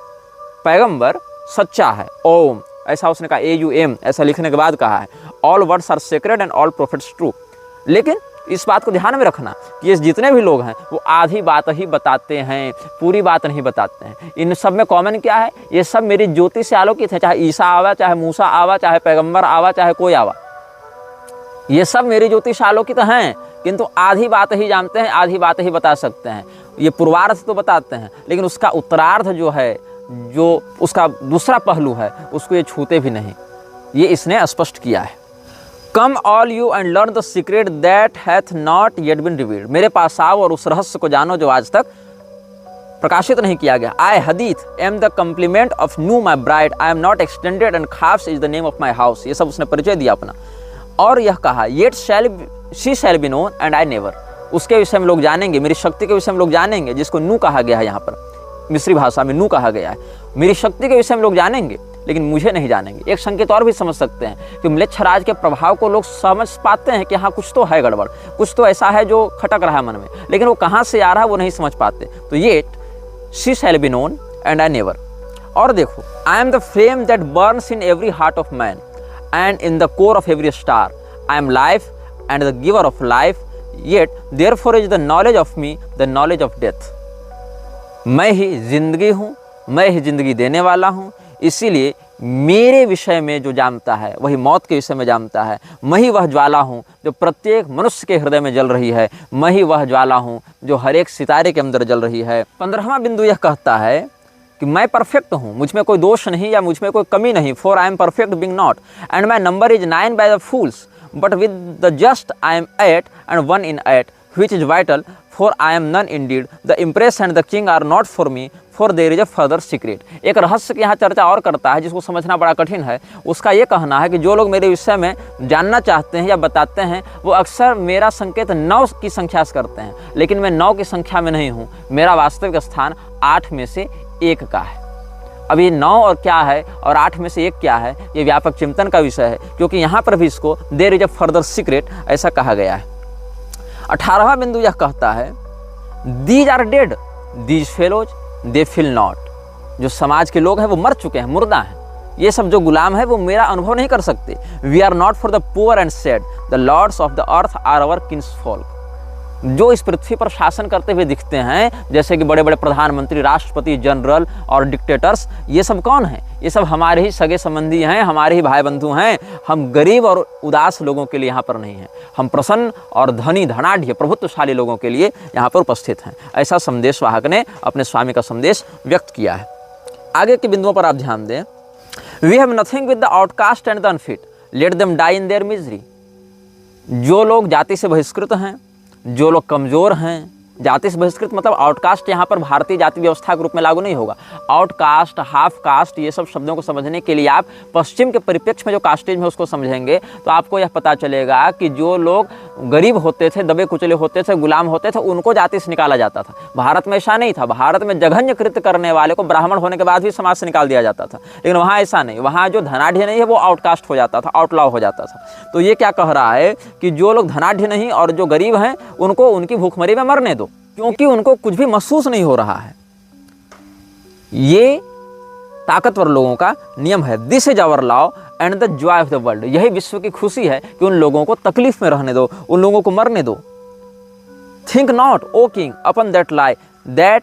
पैगंबर सच्चा है। ओम, ऐसा उसने कहा, AUM ऐसा लिखने के बाद कहा है। All words are sacred and all prophets true. लेकिन इस बात को ध्यान में रखना कि ये जितने भी लोग हैं वो आधी बात ही बताते हैं, पूरी बात नहीं बताते हैं। इन सब में कॉमन क्या है? ये सब मेरी ज्योति से आलोकित है। चाहे ईसा आवा, चाहे मूसा आवा, चाहे पैगंबर आवा, चाहे कोई आवा, ये सब मेरी ज्योति से आलोकित हैं, किंतु आधी बात ही जानते हैं, आधी बात ही बता सकते हैं। ये पूर्वार्ध तो बताते हैं, लेकिन उसका उत्तरार्ध जो है, जो उसका दूसरा पहलू है, उसको ये छूते भी नहीं। ये इसने स्पष्ट किया है। Come all you and learn the secret that hath not yet been revealed. मेरे पास आओ और उस रहस्य को जानो जो आज तक प्रकाशित नहीं किया गया। I Hadit am the complement of Nu my bride, I am not extended and Khabs is the name of my house. ये सब उसने परिचय दिया अपना। और यह कहा yet she shall be known and I never. उसके विषय में लोग जानेंगे, मेरी शक्ति के विषय में लोग जानेंगे, जिसको नू कहा गया है, यहाँ पर मिस्री भाषा में नू कहा गया है। मेरी शक्ति के विषय में लोग जानेंगे लेकिन मुझे नहीं जानेंगे। एक संकेत और भी समझ सकते हैं कि म्लेच्छराज के प्रभाव को लोग समझ पाते हैं कि हाँ कुछ तो है गड़बड़, कुछ तो ऐसा है जो खटक रहा है मन में, लेकिन वो कहाँ से आ रहा है वो नहीं समझ पाते। तो ये she shall be known and I never. और देखो, आई am the flame that Burns in every heart of man and in the core of every star. I am life and the giver of life, yet therefore is the knowledge of me the knowledge of death. मैं ही जिंदगी हूँ, मैं ही जिंदगी देने वाला हूँ, इसीलिए मेरे विषय में जो जानता है वही मौत के विषय में जानता है। मैं ही वह ज्वाला हूँ जो प्रत्येक मनुष्य के हृदय में जल रही है, मैं ही वह ज्वाला हूँ जो हर एक सितारे के अंदर जल रही है। 15वां बिंदु यह कहता है कि मैं परफेक्ट हूँ, मुझ में कोई दोष नहीं या मुझ में कोई कमी नहीं। For I am perfect being not and my number is 9 by the fools, but with the just I am 8 and 1 in 8, which is vital, for I am none indeed. The empress and the king are not for me, for there is a further secret. एक रहस्य की यहाँ चर्चा और करता है जिसको समझना बड़ा कठिन है। उसका ये कहना है कि जो लोग मेरे विषय में जानना चाहते हैं या बताते हैं वो अक्सर मेरा संकेत 9 की संख्या से करते हैं, लेकिन मैं 9 की संख्या में नहीं हूँ। मेरा वास्तविक स्थान 8 में से 1 का है। अब ये 9 और क्या है और 8 में से 1 क्या है, ये व्यापक चिंतन का विषय है, क्योंकि यहाँ पर भी इसको there is a further secret ऐसा कहा गया है। 18वां बिंदु यह कहता है these are dead, these fellows they feel not. जो समाज के लोग हैं वो मर चुके हैं, मुर्दा हैं। ये सब जो गुलाम है वो मेरा अनुभव नहीं कर सकते। We are not for the poor and sad, the lords of the earth are our kinsfolk. जो इस पृथ्वी पर शासन करते हुए दिखते हैं, जैसे कि बड़े बड़े प्रधानमंत्री, राष्ट्रपति, जनरल और डिक्टेटर्स, ये सब कौन हैं? ये सब हमारे ही सगे संबंधी हैं, हमारे ही भाई बंधु हैं। हम गरीब और उदास लोगों के लिए यहाँ पर नहीं हैं, हम प्रसन्न और धनी, धनाढ्य, प्रभुत्वशाली लोगों के लिए यहाँ पर उपस्थित हैं। ऐसा संदेश वाहक ने अपने स्वामी का संदेश व्यक्त किया है। आगे के बिंदुओं पर आप ध्यान दें। We have nothing with the outcast and the unfit, let them die in their misery. जो लोग जाति से बहिष्कृत हैं, जो लोग कमज़ोर हैं, जाति से बहिष्कृत मतलब आउटकास्ट यहाँ पर भारतीय जाति व्यवस्था के रूप में लागू नहीं होगा। आउटकास्ट, हाफ कास्ट, ये सब शब्दों को समझने के लिए आप पश्चिम के परिप्रेक्ष्य में जो कास्टिज्म है उसको समझेंगे तो आपको यह पता चलेगा कि जो लोग गरीब होते थे, दबे कुचले होते थे, गुलाम होते थे, उनको जाति से निकाला जाता था। भारत में ऐसा नहीं था। भारत में जघन्य कृत्य करने वाले को ब्राह्मण होने के बाद भी समाज से निकाल दिया जाता था, लेकिन वहाँ ऐसा नहीं। वहाँ जो धनाढ़ नहीं है वो आउटकास्ट हो जाता था, आउटलॉ हो जाता था। तो ये क्या कह रहा है कि जो लोग धनाढ़ नहीं और जो गरीब हैं उनको उनकी भूखमरी में मरने दो, क्योंकि उनको कुछ भी महसूस नहीं हो रहा है। ये ताकतवर लोगों का नियम है। This is our law and the joy of the world. यही विश्व की खुशी है कि उन लोगों को तकलीफ में रहने दो, उन लोगों को मरने दो। Think not o king upon that lie that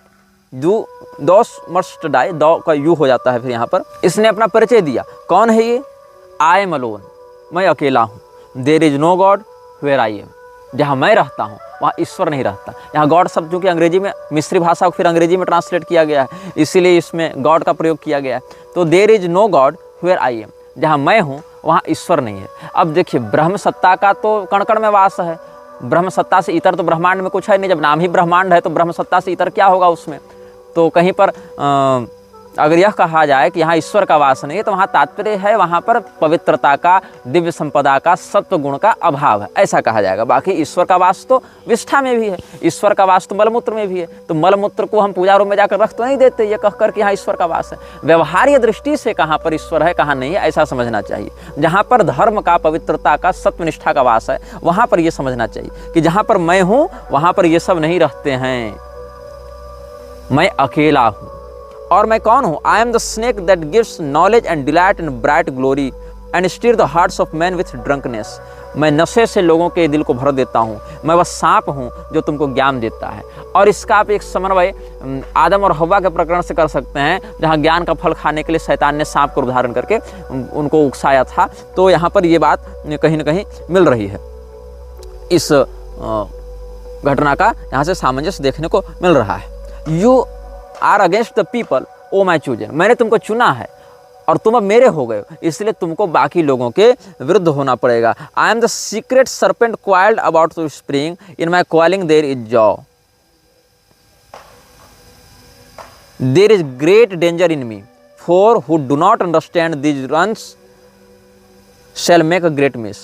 you dost must die. दो का यू हो जाता है फिर यहाँ पर। इसने अपना परिचय दिया। कौन है ये? आई एम अलोन, मैं अकेला हूँ। There is no god where I am. जहाँ मैं रहता हूँ वहाँ ईश्वर नहीं रहता। यहाँ गॉड शब्द चूँकि अंग्रेजी में, मिस्री भाषा को फिर अंग्रेजी में ट्रांसलेट किया गया है, इसीलिए इसमें गॉड का प्रयोग किया गया है। तो there is no god where I am, जहाँ मैं हूँ वहाँ ईश्वर नहीं है। अब देखिए, ब्रह्म सत्ता का तो कण कण में वास है। ब्रह्म सत्ता से इतर तो ब्रह्मांड में कुछ है नहीं। जब नाम ही ब्रह्मांड है तो ब्रह्म सत्ता से इतर क्या होगा उसमें? तो कहीं पर अगर यह कहा जाए कि यहाँ ईश्वर का वास नहीं है तो वहाँ तात्पर्य है वहाँ पर पवित्रता का, दिव्य संपदा का, सत्व गुण का अभाव है, ऐसा कहा जाएगा। बाकी ईश्वर का वास तो विष्ठा में भी है, ईश्वर का वास तो मलमूत्र में भी है। तो मलमूत्र को हम पूजा रूम में जाकर रख तो नहीं देते ये कहकर कि यहाँ ईश्वर का वास है। व्यवहार्य दृष्टि से कहाँ पर ईश्वर है, कहाँ नहीं है, ऐसा समझना चाहिए। जहाँ पर धर्म का, पवित्रता का, सत्वनिष्ठा का वास है वहाँ पर यह समझना चाहिए कि जहाँ पर मैं हूँ वहाँ पर ये सब नहीं रहते हैं। मैं अकेला हूँ। और मैं कौन हूँ? I am the snake that gives knowledge and delight and bright glory and stir the hearts of man with drunkenness. मैं नशे से लोगों के दिल को भर देता हूँ। मैं वह सांप हूँ जो तुमको ज्ञान देता है। और इसका आप एक समन्वय आदम और हव्वा के प्रकरण से कर सकते हैं, जहाँ ज्ञान का फल खाने के लिए शैतान ने सांप को उदाहरण करके उनको उकसाया था। तो यहाँ पर ये बात कहीं ना कहीं मिल रही है। इस घटना का यहाँ से सामंजस्य देखने को मिल रहा है। You are against the people o my chosen. मैंने तुमको चुना है और तुम अब मेरे हो गए हो, इसलिए तुमको बाकी लोगों के विरुद्ध होना पड़ेगा। I am the secret serpent coiled about the spring, in my coiling there is joy, there is great danger in me, for who do not understand these runes shall make a great miss.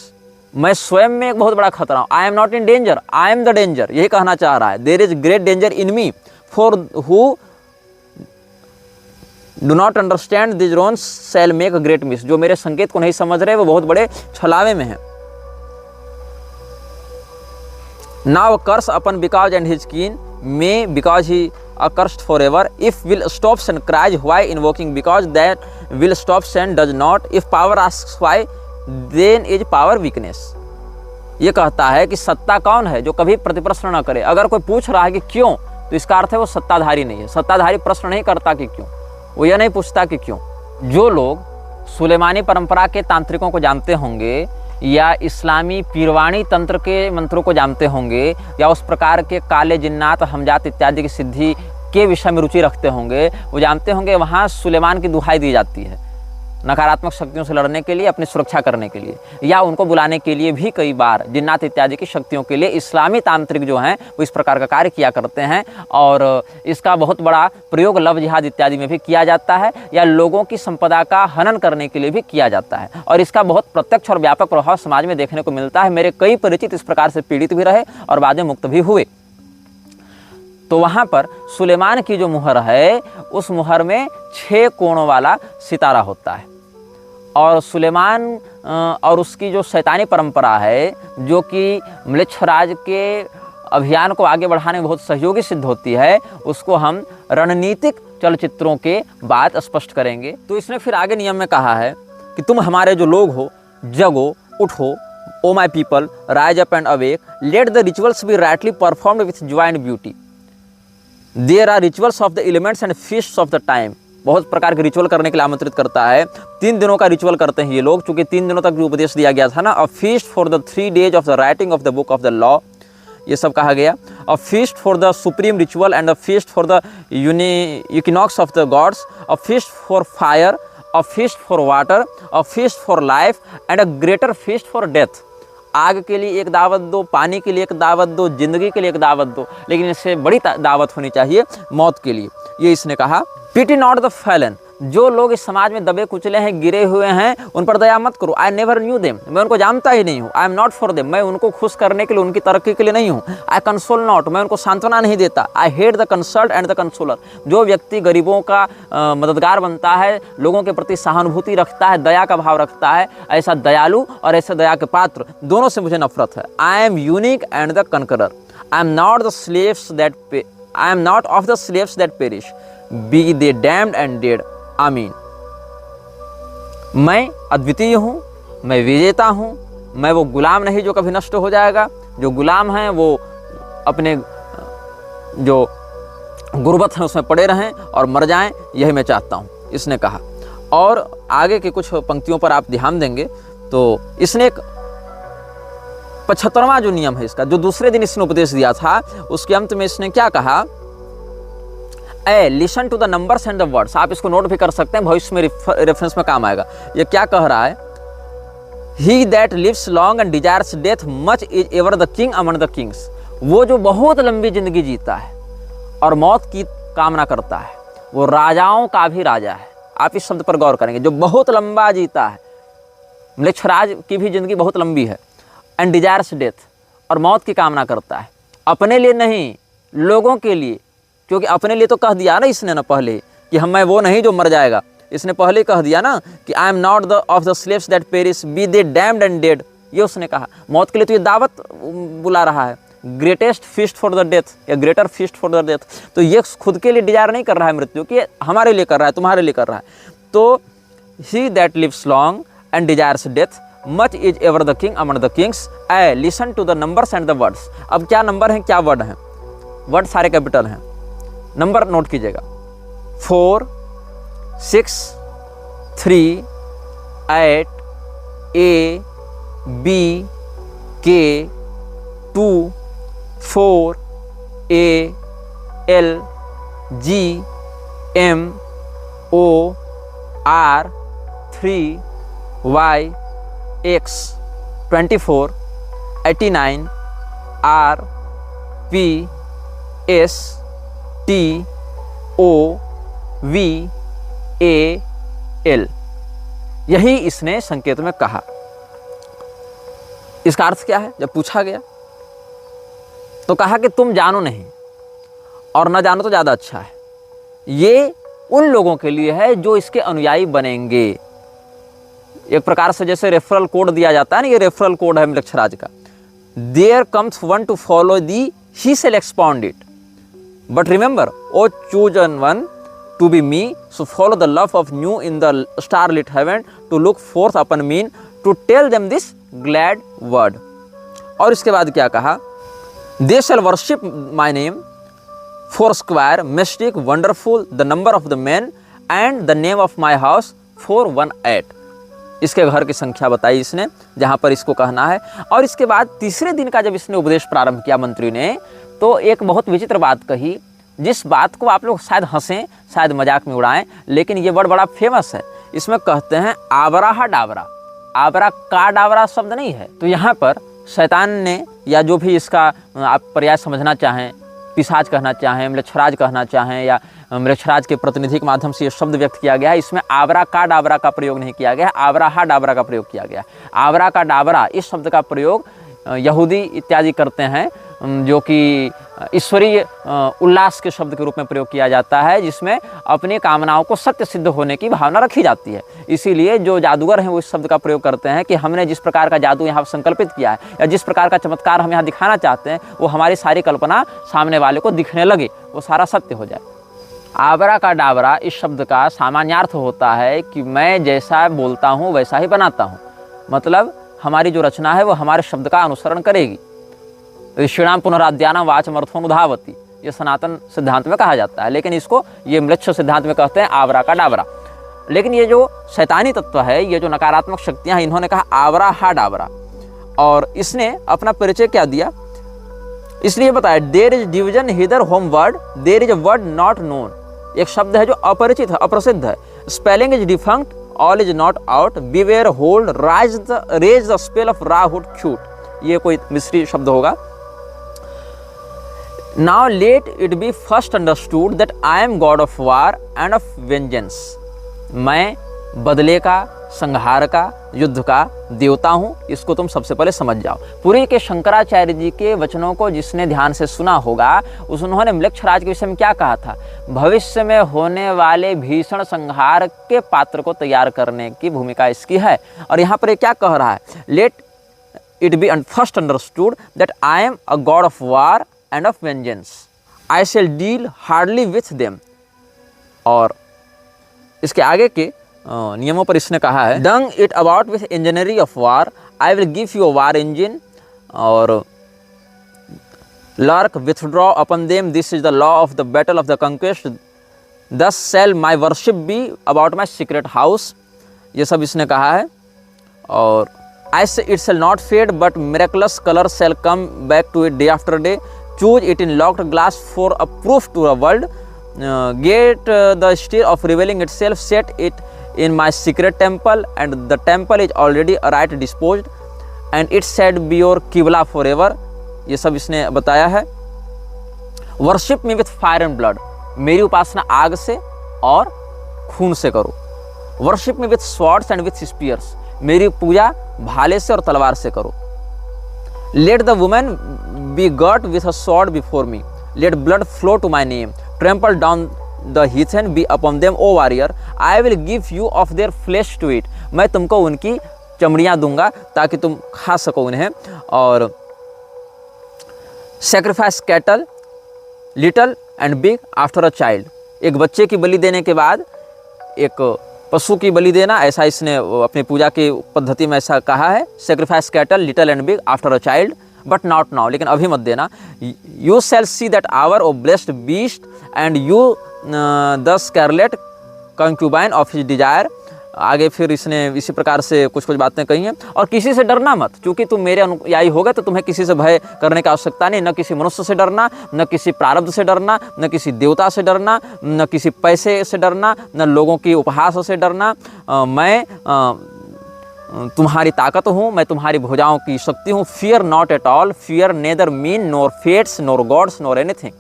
मैं स्वयं में एक बहुत बड़ा खतरा हूं। I am not in danger, I am the danger, यही कहना चाह रहा है। There is great danger in me, for who do not understand this runes shall make a great miss. जो मेरे संकेत को नहीं समझ रहे वो बहुत बड़े छलावे में हैं। Now curse upon because and his kin may because he accursed forever, if will stops and cries why invoking, because that will stops and does not, if power asks why then is power weakness। ये कहता है कि सत्ता कौन है जो कभी प्रतिप्रश्न न करे। अगर कोई पूछ रहा है कि क्यों, तो इसका अर्थ है वो सत्ताधारी नहीं है। सत्ताधारी प्रश्न नहीं करता कि क्यों, वो यह नहीं पूछता कि क्यों। जो लोग सुलेमानी परंपरा के तांत्रिकों को जानते होंगे या इस्लामी पीरवाणी तंत्र के मंत्रों को जानते होंगे या उस प्रकार के काले जिन्नात हमजात इत्यादि की सिद्धि के विषय में रुचि रखते होंगे, वो जानते होंगे वहाँ सुलेमान की दुहाई दी जाती है नकारात्मक शक्तियों से लड़ने के लिए, अपनी सुरक्षा करने के लिए, या उनको बुलाने के लिए भी कई बार जिन्नात इत्यादि की शक्तियों के लिए इस्लामी तांत्रिक जो हैं वो इस प्रकार का कार्य किया करते हैं। और इसका बहुत बड़ा प्रयोग लव जिहाद इत्यादि में भी किया जाता है या लोगों की संपदा का हनन करने के लिए भी किया जाता है। और इसका बहुत प्रत्यक्ष और व्यापक प्रभाव समाज में देखने को मिलता है। मेरे कई परिचित इस प्रकार से पीड़ित भी रहे और बाद में मुक्त भी हुए। तो वहाँ पर सुलेमान की जो मुहर है उस मुहर में 6 कोणों वाला सितारा होता है। और सुलेमान और उसकी जो शैतानी परंपरा है जो कि म्लेच्छराज के अभियान को आगे बढ़ाने में बहुत सहयोगी सिद्ध होती है, उसको हम रणनीतिक चलचित्रों के बाद स्पष्ट करेंगे। तो इसने फिर आगे नियम में कहा है कि तुम हमारे जो लोग हो, जगो, उठो, O my people, rise up and awake, let the rituals be rightly performed with joy and beauty, there are rituals of the elements and feasts of the time. बहुत प्रकार के रिचुअल करने के लिए आमंत्रित करता है। 3 दिनों का रिचुअल करते हैं ये लोग, चूंकि 3 दिनों तक भी उपदेश दिया गया था ना। अ feast for the 3 days of the writing of the book of the law, ये सब कहा गया। अ feast for the supreme ritual and a feast for the equinox of the gods, a feast for fire, a feast for water, a feast for life and a greater feast for death. आग के लिए एक दावत दो, पानी के लिए एक दावत दो, जिंदगी के लिए एक दावत दो, लेकिन इससे बड़ी दावत होनी चाहिए मौत के लिए। ये इसने कहा। पिटी नॉट द फैलन, जो लोग इस समाज में दबे कुचले हैं, गिरे हुए हैं, उन पर दया मत करो। आई नेवर न्यू देम, मैं उनको जानता ही नहीं हूँ। I am not for them, मैं उनको खुश करने के लिए, उनकी तरक्की के लिए नहीं हूँ। आई कंसोल नॉट, मैं उनको सांत्वना नहीं देता। I hate the consoled and the consoler, जो व्यक्ति गरीबों का मददगार बनता है, लोगों के प्रति सहानुभूति रखता है, दया का भाव रखता है, ऐसा दयालु और ऐसे दया के पात्र दोनों से मुझे नफरत है। I am unique and the conqueror, I am not the slaves that I am not of the slaves that perish, be they damned and dead, amen. मैं अद्वितीय हूँ, मैं विजेता हूँ, मैं वो गुलाम नहीं जो कभी नष्ट हो जाएगा। जो गुलाम हैं वो अपने जो गुर्बत है उसमें पड़े रहें और मर जाएं, यही मैं चाहता हूँ, इसने कहा। और आगे की कुछ पंक्तियों पर आप ध्यान देंगे तो इसने एक 75वां जो नियम है इसका, जो दूसरे दिन इसने उपदेश दिया था, उसके अंत में इसने क्या कहा, listen to the numbers and the words. आप इसको नोट भी कर सकते हैं, भविष्य में रेफरेंस में काम आएगा। ये क्या कह रहा है, he that lives long and desires death much is ever the king among the kings. वो जो बहुत लंबी जिंदगी जीता है और मौत की कामना करता है, वो राजाओं का भी राजा है। आप इस शब्द पर गौर करेंगे, जो बहुत लंबा जीता है। म्लेच्छराज की भी जिंदगी बहुत लंबी है। एंड डिजायर्स डेथ, और मौत की कामना करता है, अपने लिए नहीं, लोगों के लिए। क्योंकि अपने लिए तो कह दिया ना इसने ना पहले कि मैं वो नहीं जो मर जाएगा। इसने पहले कह दिया ना कि I am not the of the slaves that perish, be they damned and dead. ये उसने कहा। मौत के लिए तो ये दावत बुला रहा है, greatest feast for the death या greater feast for the death. तो ये खुद के लिए डिजायर नहीं कर रहा है मृत्यु की, हमारे लिए कर रहा है, तुम्हारे लिए कर रहा है। तो he that lives long and desires death much is ever the king among the kings, I listen to the numbers and the words. अब क्या नंबर हैं, क्या वर्ड हैं? वर्ड सारे कैपिटल हैं। नंबर नोट कीजिएगा, 4, 6, 3, 8, A, B, K, 2, 4, A, L, G, M, O, R, 3Y X 24 89 R P S T O V A L, यही इसने संकेत में कहा। इसका अर्थ क्या है? जब पूछा गया तो कहा कि तुम जानो नहीं और न जानो तो ज़्यादा अच्छा है। ये उन लोगों के लिए है जो इसके अनुयायी बनेंगे। एक प्रकार से जैसे रेफरल कोड दिया जाता है ना, ये रेफरल कोड है मृक्षराज का। There comes one to follow thee, he shall expound it, but remember O chosen one to be me, so follow the love of Nu in the star lit heaven, to look forth upon men, to tell them this glad word. और इसके बाद क्या कहा? They shall worship my name four square, mystic, wonderful, the number of the man and the name of my house 418। इसके घर की संख्या बताई इसने जहाँ पर इसको कहना है। और इसके बाद तीसरे दिन का जब इसने उपदेश प्रारंभ किया मंत्री ने, तो एक बहुत विचित्र बात कही, जिस बात को आप लोग शायद हंसें, शायद मजाक में उड़ाएं, लेकिन ये वर्ड बड़ा फेमस है। इसमें कहते हैं आबरा डाबरा। आबरा का डाबरा शब्द नहीं है। तो यहाँ पर शैतान ने, या जो भी इसका आप पर्याय समझना चाहें, पिशाच कहना चाहें, मृक्षराज कहना चाहें, या मृक्षराज के प्रतिनिधि के माध्यम से ये शब्द व्यक्त किया गया है। इसमें आबरा का डाबरा का प्रयोग नहीं किया गया, आबरा डाबरा का प्रयोग किया गया। आबरा का डाबरा इस शब्द का प्रयोग यहूदी इत्यादि करते हैं, जो कि ईश्वरीय उल्लास के शब्द के रूप में प्रयोग किया जाता है, जिसमें अपनी कामनाओं को सत्य सिद्ध होने की भावना रखी जाती है। इसीलिए जो जादूगर हैं वो इस शब्द का प्रयोग करते हैं कि हमने जिस प्रकार का जादू यहाँ संकल्पित किया है, या जिस प्रकार का चमत्कार हम यहाँ दिखाना चाहते हैं, वो हमारी सारी कल्पना सामने वाले को दिखने लगे, वो सारा सत्य हो जाए। आबरा का डाबरा इस शब्द का सामान्यार्थ होता है कि मैं जैसा बोलता हूँ वैसा ही बनाता हूँ। मतलब हमारी जो रचना है वो हमारे शब्द का अनुसरण करेगी। ऋषिणाम पुनराद्यानाम वाचमर्थोनुधावती, ये सनातन सिद्धांत में कहा जाता है, लेकिन इसको ये म्लेच्छ सिद्धांत में कहते हैं आबरा का डाबरा। लेकिन ये जो शैतानी तत्व है, ये जो नकारात्मक शक्तियाँ हैं, इन्होंने कहा आबरा हा डाबरा। और इसने अपना परिचय क्या दिया? इसलिए बताया there is division hither homeward, there is a word not known. एक शब्द है जो अपरिचित है, अप्रसिद्ध है। Spelling is defunct, all is not out, beware hold, raise the spell of Ra Hoor Khuit. ये कोई मिस्री शब्द होगा। Now let it be first understood that I am God of war and of vengeance. मैं बदले का, संहार का, युद्ध का देवता हूँ। इसको तुम सबसे पहले समझ जाओ। पुरी के शंकराचार्य जी के वचनों को जिसने ध्यान से सुना होगा, उन्होंने मृक्षराज के विषय में क्या कहा था? भविष्य में होने वाले भीषण संहार के पात्र को तैयार करने की भूमिका इसकी है। और यहाँ पर ये क्या कह रहा है? Let it be first understood that I am a God of war and of vengeance. I shall deal hardly with them. और इसके आगे के नियमों पर इसने कहा है, Dung it about with enginery of war, I will give you a war engine. और lurk, withdraw upon them, this is the law of the battle of the conquest. Thus shall my worship be about my secret house. ये सब इसने कहा है। और I say it shall not fade, but miraculous color shall come back to it day after day. Choose it in locked glass for a proof to the world. Get the stir of revealing itself, set it in my secret temple, and the temple is already right disposed, and it shall be your Qibla forever. ये सब इसने बताया है। Worship me with fire and blood. मेरी उपासना आग से और खून से करो। Worship me with swords and with spears. मेरी पूजा भाले से और तलवार से करो। Let the woman be girt with a sword before me. Let blood flow to my name. Trample down the heathen, be upon them, O warrior. I will give you of their flesh to eat. मैं तुमको उनकी चमड़ियाँ दूंगा ताकि तुम खा सको उन्हें। और sacrifice cattle, little and big after a child. एक बच्चे की बलि देने के बाद एक पशु की बलि देना, ऐसा इसने अपनी पूजा की पद्धति में ऐसा कहा है। Sacrifice cattle little and big after a child, but not now, लेकिन अभी मत देना। You shall see that hour O blessed beast and you the scarlet concubine of his desire, आगे फिर इसने इसी प्रकार से कुछ कुछ बातें कही हैं। और किसी से डरना मत, क्योंकि तुम मेरे अनुयायी होगे तो तुम्हें किसी से भय करने की आवश्यकता नहीं, न किसी मनुष्य से डरना, न किसी प्रारब्ध से डरना, न किसी देवता से डरना, न किसी पैसे से डरना, न लोगों की उपहास से डरना। मैं तुम्हारी ताकत हूँ, मैं तुम्हारी भुजाओं की शक्ति हूँ। Fear not at all, fear neither men nor fates nor gods nor anything,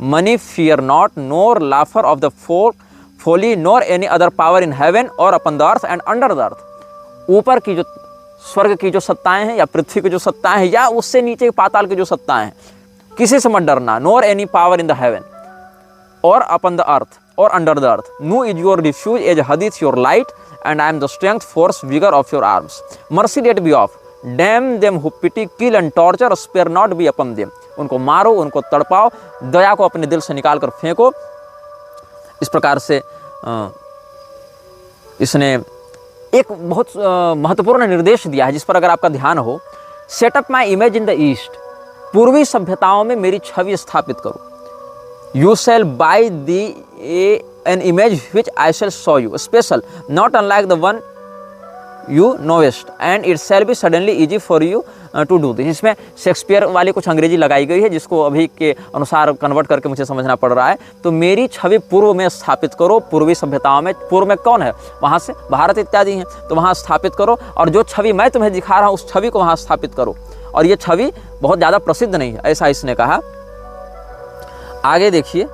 money fear not nor laughter of the folly nor any other power in heaven or upon the earth and under the earth। ऊपर की जो स्वर्ग की जो सत्ताएं हैं या पृथ्वी की जो सत्ताएं हैं या उससे नीचे पाताल की जो सत्ताएं हैं, किसी से मत डरना। nor any power in the heaven or upon the earth or under the earth, no is your refuge as hadith your light and I am the strength force vigor of your arms, mercy let be off, damn them who pity kill and torture, spare not be upon them। उनको मारो, उनको तड़पाओ, दया को अपने दिल से निकाल कर फेंको। इस प्रकार से इसने एक बहुत महत्वपूर्ण निर्देश दिया है जिस पर अगर आपका ध्यान हो। Set up my image in the east, पूर्वी सभ्यताओं में मेरी छवि स्थापित करो। You shall buy thee an image which I shall show you special not unlike the one you knowest and it shall be suddenly easy for you to do this. इसमें शेक्सपियर वाली कुछ अंग्रेजी लगाई गई है जिसको अभी के अनुसार कन्वर्ट करके मुझे समझना पड़ रहा है। तो मेरी छवि पूर्व में स्थापित करो, पूर्वी सभ्यताओं में। पूर्व में कौन है? वहाँ से भारत इत्यादि हैं, तो वहाँ स्थापित करो। और जो छवि मैं तुम्हें दिखा रहा हूँ उस छवि को वहाँ स्थापित करो। और ये छवि बहुत ज़्यादा प्रसिद्ध नहीं है, ऐसा इसने कहा। आगे देखिए,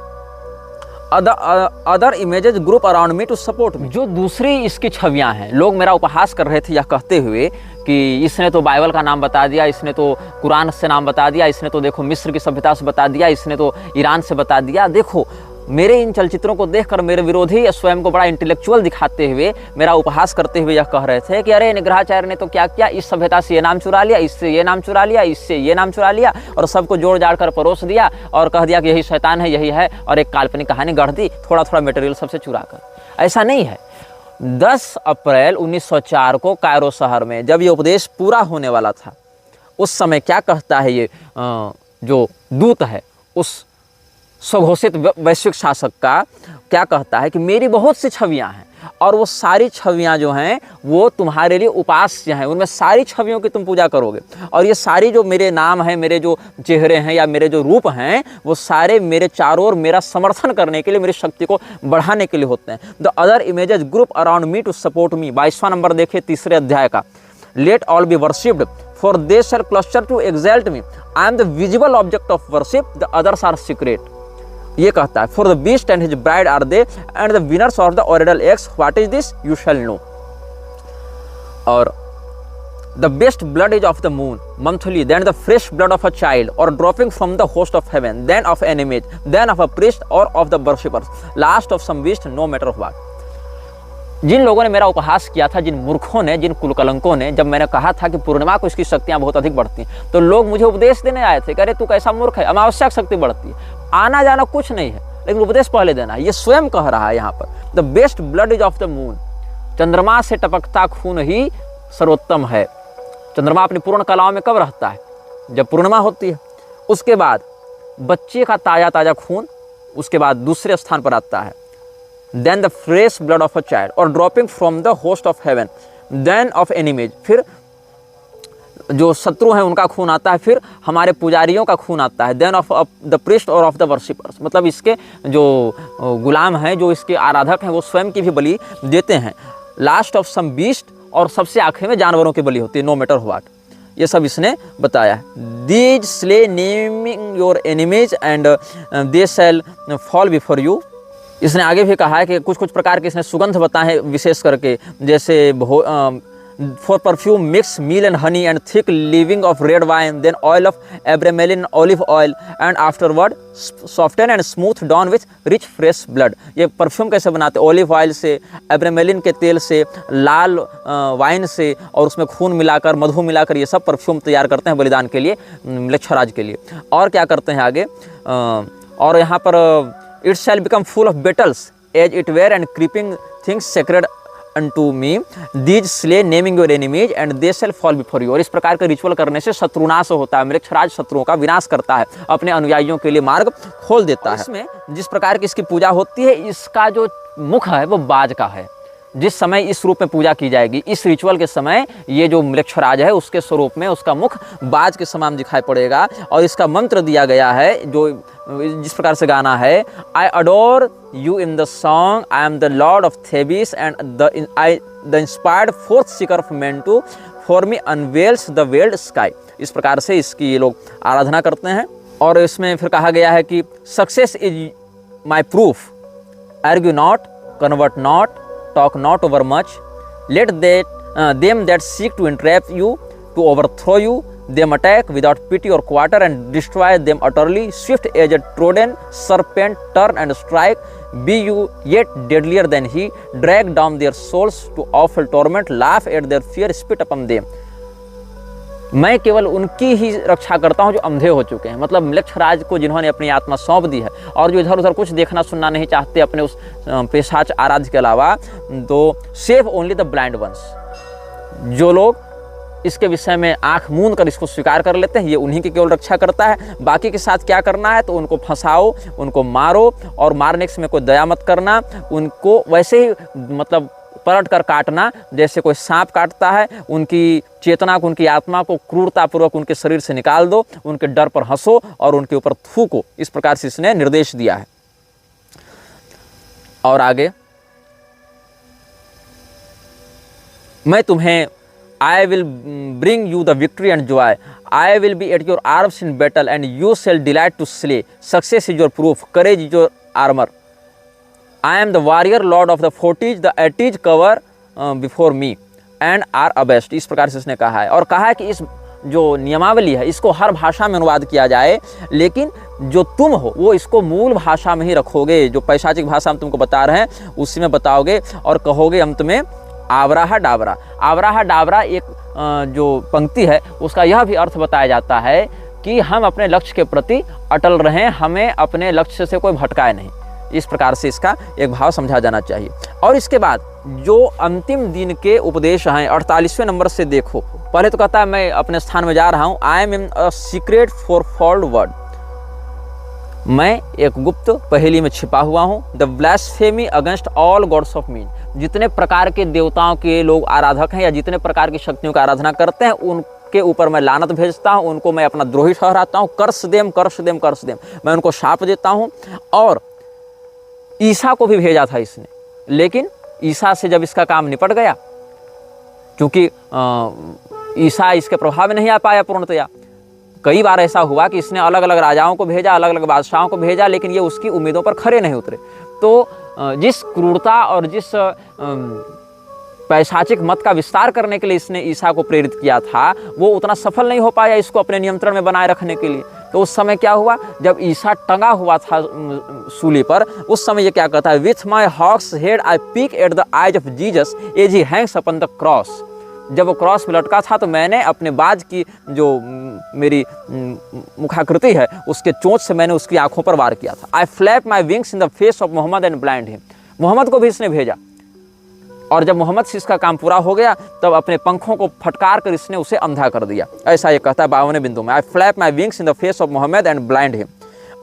other images group around me to support me. जो दूसरी इसकी छवियां हैं, लोग मेरा उपहास कर रहे थे यह कहते हुए कि इसने तो बाइबल का नाम बता दिया, इसने तो कुरान से नाम बता दिया, इसने तो देखो मिस्र की सभ्यता से बता दिया, इसने तो ईरान से बता दिया। देखो मेरे इन चलचित्रों को देखकर मेरे विरोधी स्वयं को बड़ा इंटेलेक्चुअल दिखाते हुए, मेरा उपहास करते हुए यह कह रहे थे कि अरे निग्रहाचार्य ने तो क्या किया, इस सभ्यता से ये नाम चुरा लिया, इससे ये नाम चुरा लिया, इससे ये नाम चुरा लिया और सबको जोड़ जाड़ कर परोस दिया और कह दिया कि यही शैतान है, यही है, और एक काल्पनिक कहानी गढ़ दी थोड़ा थोड़ा मटेरियल सबसे चुरा कर। ऐसा नहीं है। 10 अप्रैल 1904 को कायरो शहर में जब ये उपदेश पूरा होने वाला था, उस समय क्या कहता है ये जो दूत है उस स्वघोषित वैश्विक शासक का, क्या कहता है कि मेरी बहुत सी छवियां हैं और वो सारी छवियां जो हैं वो तुम्हारे लिए उपास्य हैं, उनमें सारी छवियों की तुम पूजा करोगे। और ये सारी जो मेरे नाम हैं, मेरे जो चेहरे हैं या मेरे जो रूप हैं, वो सारे मेरे चारों ओर मेरा समर्थन करने के लिए, मेरी शक्ति को बढ़ाने के लिए होते हैं। The other images group around me to support me. 22वां नंबर देखिए 3 अध्याय का। Let all be worshipped for they shall cluster to exalt me, I am the visible object of worship, the others are secret. ये कहता है for the beast and his bride are they and the winners of the ordeal X, what is this you shall know. और the best blood is of the moon monthly, then the fresh blood of a child or dropping from the host of heaven, then of an image, then of a priest or of the worshippers, last of some beast, no matter of what. जिन लोगों ने मेरा उपहास किया था, जिन मूर्खों ने, जिन कुलकलंकों ने, जब मैंने कहा था कि पूर्णिमा को इसकी शक्तियां बहुत अधिक बढ़ती हैं, तो लोग मुझे उपदेश देने आए थे कि अरे तू कैसा मूर्ख है, अमावस्या की शक्ति बढ़ती है। आना जाना कुछ नहीं है, लेकिन उपदेश पहले देना है। ये स्वयं कह रहा है यहाँ पर, the best blood is of the moon. चंद्रमा से टपकता खून ही सर्वोत्तम है। चंद्रमा अपनी पूर्ण कलाओं में कब रहता है? जब पूर्णिमा होती है। उसके बाद बच्चे का ताजा ताजा खून उसके बाद दूसरे स्थान पर आता है। Then the fresh blood of a child or dropping from the host of heaven, then of an image, फिर जो शत्रु हैं उनका खून आता है, फिर हमारे पुजारियों का खून आता है, then of the priest or of the worshippers. मतलब इसके जो गुलाम हैं, जो इसके आराधक हैं, वो स्वयं की भी बलि देते हैं। लास्ट ऑफ सम बीस्ट, और सबसे आखिर में जानवरों की बलि होती है, नो मैटर व्हाट। ये सब इसने बताया है। These slay naming your enemies and they shall fall before you. इसने आगे भी कहा है कि कुछ कुछ प्रकार के इसने सुगंध बताए हैं, विशेष करके जैसे for perfume mix meal and honey and thick leaving of red wine, then oil of Abramelin olive oil and afterward soften and smooth down with rich fresh blood. ये परफ्यूम कैसे बनाते? ऑलिव ऑयल से, एब्रेमेलिन के तेल से, लाल वाइन से और उसमें खून मिलाकर, मधु मिलाकर ये सब परफ्यूम तैयार करते हैं बलिदान के लिए, म्लेच्छराज के लिए। और क्या करते हैं आगे? और यहाँ पर It shall become full of battles as it were and creeping things sacred unto me. These slay naming your enemies and they shall fall before you। और इस प्रकार के रिचुअल करने से शत्रुनाश होता है, म्लेच्छराज शत्रुओं का विनाश करता है, अपने अनुयायियों के लिए मार्ग खोल देता है। इसमें जिस प्रकार की इसकी पूजा होती है, इसका जो मुख है वो बाज का है। जिस समय इस रूप में पूजा की जाएगी, इस रिचुअल के समय ये जो म्लेच्छराज है उसके स्वरूप में उसका मुख बाज के समान दिखाई पड़ेगा। और इसका मंत्र दिया गया है जो जिस प्रकार से गाना है, I adore you in the song, I am the lord of Thebes and the inspired forth seeker of Mentu, for me unveils the veiled sky. इस प्रकार से इसकी ये लोग आराधना करते हैं। और इसमें फिर कहा गया है कि success is my proof, argue not, convert not, talk not over much, let them that seek to entrap you, to overthrow you, them attack without pity or quarter and destroy them utterly, swift as a trodden serpent, turn and strike, be you yet deadlier than he, drag down their souls to awful torment, laugh at their fear, spit upon them। मैं केवल उनकी ही रक्षा करता हूं जो अंधे हो चुके हैं, मतलब म्लेच्छराज को जिन्होंने अपनी आत्मा सौंप दी है और जो इधर उधर कुछ देखना सुनना नहीं चाहते अपने उस पेशाच आराध्य के अलावा, तो save only the blind ones. जो लोग इसके विषय में आंख मूंद कर इसको स्वीकार कर लेते हैं, ये उन्हीं की केवल रक्षा करता है। बाकी के साथ क्या करना है, तो उनको फंसाओ, उनको मारो, और मारने के समय कोई दया मत करना, उनको वैसे ही मतलब पलट कर काटना जैसे कोई सांप काटता है। उनकी चेतना को, उनकी आत्मा को क्रूरतापूर्वक उनके शरीर से निकाल दो, उनके डर पर हंसो और उनके ऊपर थूको। इस प्रकार से इसने निर्देश दिया है। और आगे, मैं तुम्हें I will bring you the victory and joy. I will be at your arms in battle and you shall delight to slay. Success is your proof, courage is your armor. I am the warrior lord of the forties, the eighties cover before me and are abashed। इस प्रकार से इसने कहा है। और कहा है कि इस जो नियमावली है इसको हर भाषा में अनुवाद किया जाए, लेकिन जो तुम हो वो इसको मूल भाषा में ही रखोगे। जो पैशाचिक भाषा हम तुमको बता रहे हैं उसी में बताओगे और कहोगे अंत में आवराहा डाबरा। आवराहा डाबरा एक जो पंक्ति है उसका यह भी अर्थ बताया जाता है कि हम अपने लक्ष्य के प्रति अटल रहें, हमें अपने लक्ष्य से कोई भटकाए नहीं। इस प्रकार से इसका एक भाव समझा जाना चाहिए। और इसके बाद जो अंतिम दिन के उपदेश हैं 48वें नंबर से देखो। पहले तो कहता है मैं अपने स्थान में जा रहा हूँ, I am in a secret fourfold word, मैं एक गुप्त पहेली में छिपा हुआ हूँ। The blasphemy against all gods of men, जितने प्रकार के देवताओं के लोग आराधक हैं या जितने प्रकार की शक्तियों का आराधना करते हैं उनके ऊपर मैं लानत भेजता हूँ, उनको मैं अपना द्रोही ठहराता हूँ। कर्स देम कर्स देम कर्स देम, मैं उनको शाप देता हूँ। और ईसा को भी भेजा था इसने, लेकिन ईसा से जब इसका काम निपट गया, क्योंकि ईसा इसके प्रभाव में नहीं आ पाया पूर्णतया। कई बार ऐसा हुआ कि इसने अलग अलग राजाओं को भेजा, अलग अलग बादशाहों को भेजा, लेकिन ये उसकी उम्मीदों पर खरे नहीं उतरे। तो जिस क्रूरता और जिस पैशाचिक मत का विस्तार करने के लिए इसने ईसा को प्रेरित किया था, वो उतना सफल नहीं हो पाया इसको अपने नियंत्रण में बनाए रखने के लिए। तो उस समय क्या हुआ, जब ईसा टंगा हुआ था सूली पर, उस समय ये क्या कहता है, with my hawk's head I peck at the eyes of Jesus as he hangs upon the cross. जब वो क्रॉस में लटका था तो मैंने अपने बाज की जो मेरी मुखाकृति है उसके चोंच से मैंने उसकी आंखों पर वार किया था। I flap my wings in the face of Mohammed and blind him, Mohammed को भी इसने भेजा। और जब मोहम्मद से इसका काम पूरा हो गया तब अपने पंखों को फटकार कर इसने उसे अंधा कर दिया। ऐसा ये कहता है 52वें बिंदु में, I flap my wings in the face of Mohammed and blind him.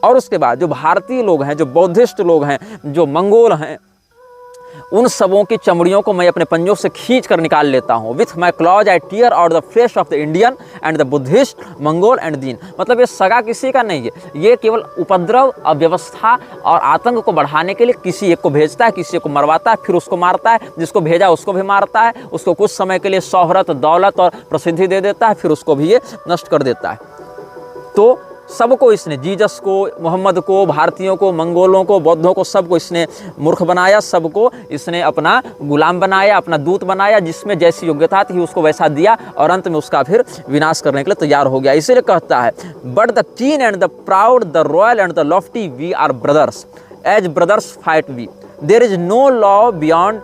और उसके बाद जो भारतीय लोग हैं, जो बौद्धिस्ट लोग हैं, जो मंगोल हैं, उन सबों की चमड़ियों को मैं अपने पंजों से खींच कर निकाल लेता हूँ। With my claws I tear out the flesh of the Indian and the Buddhist Mongol and Din. मतलब ये सगा किसी का नहीं है, ये केवल उपद्रव, अव्यवस्था और आतंक को बढ़ाने के लिए किसी एक को भेजता है, किसी को मरवाता है, फिर उसको मारता है, जिसको भेजा उसको भी मारता है, उसको कुछ समय के लिए शोहरत, दौलत और प्रसिद्धि दे देता है, फिर उसको भी ये नष्ट कर देता है। तो सबको इसने, जीसस को, मोहम्मद को, भारतीयों को, मंगोलों को, बौद्धों को, सबको इसने मूर्ख बनाया, सबको इसने अपना गुलाम बनाया, अपना दूत बनाया, जिसमें जैसी योग्यता थी उसको वैसा दिया और अंत में उसका फिर विनाश करने के लिए तैयार हो गया। इसीलिए कहता है, but the keen and the proud, the royal and the lofty, we are brothers, as brothers fight we, there is no law beyond,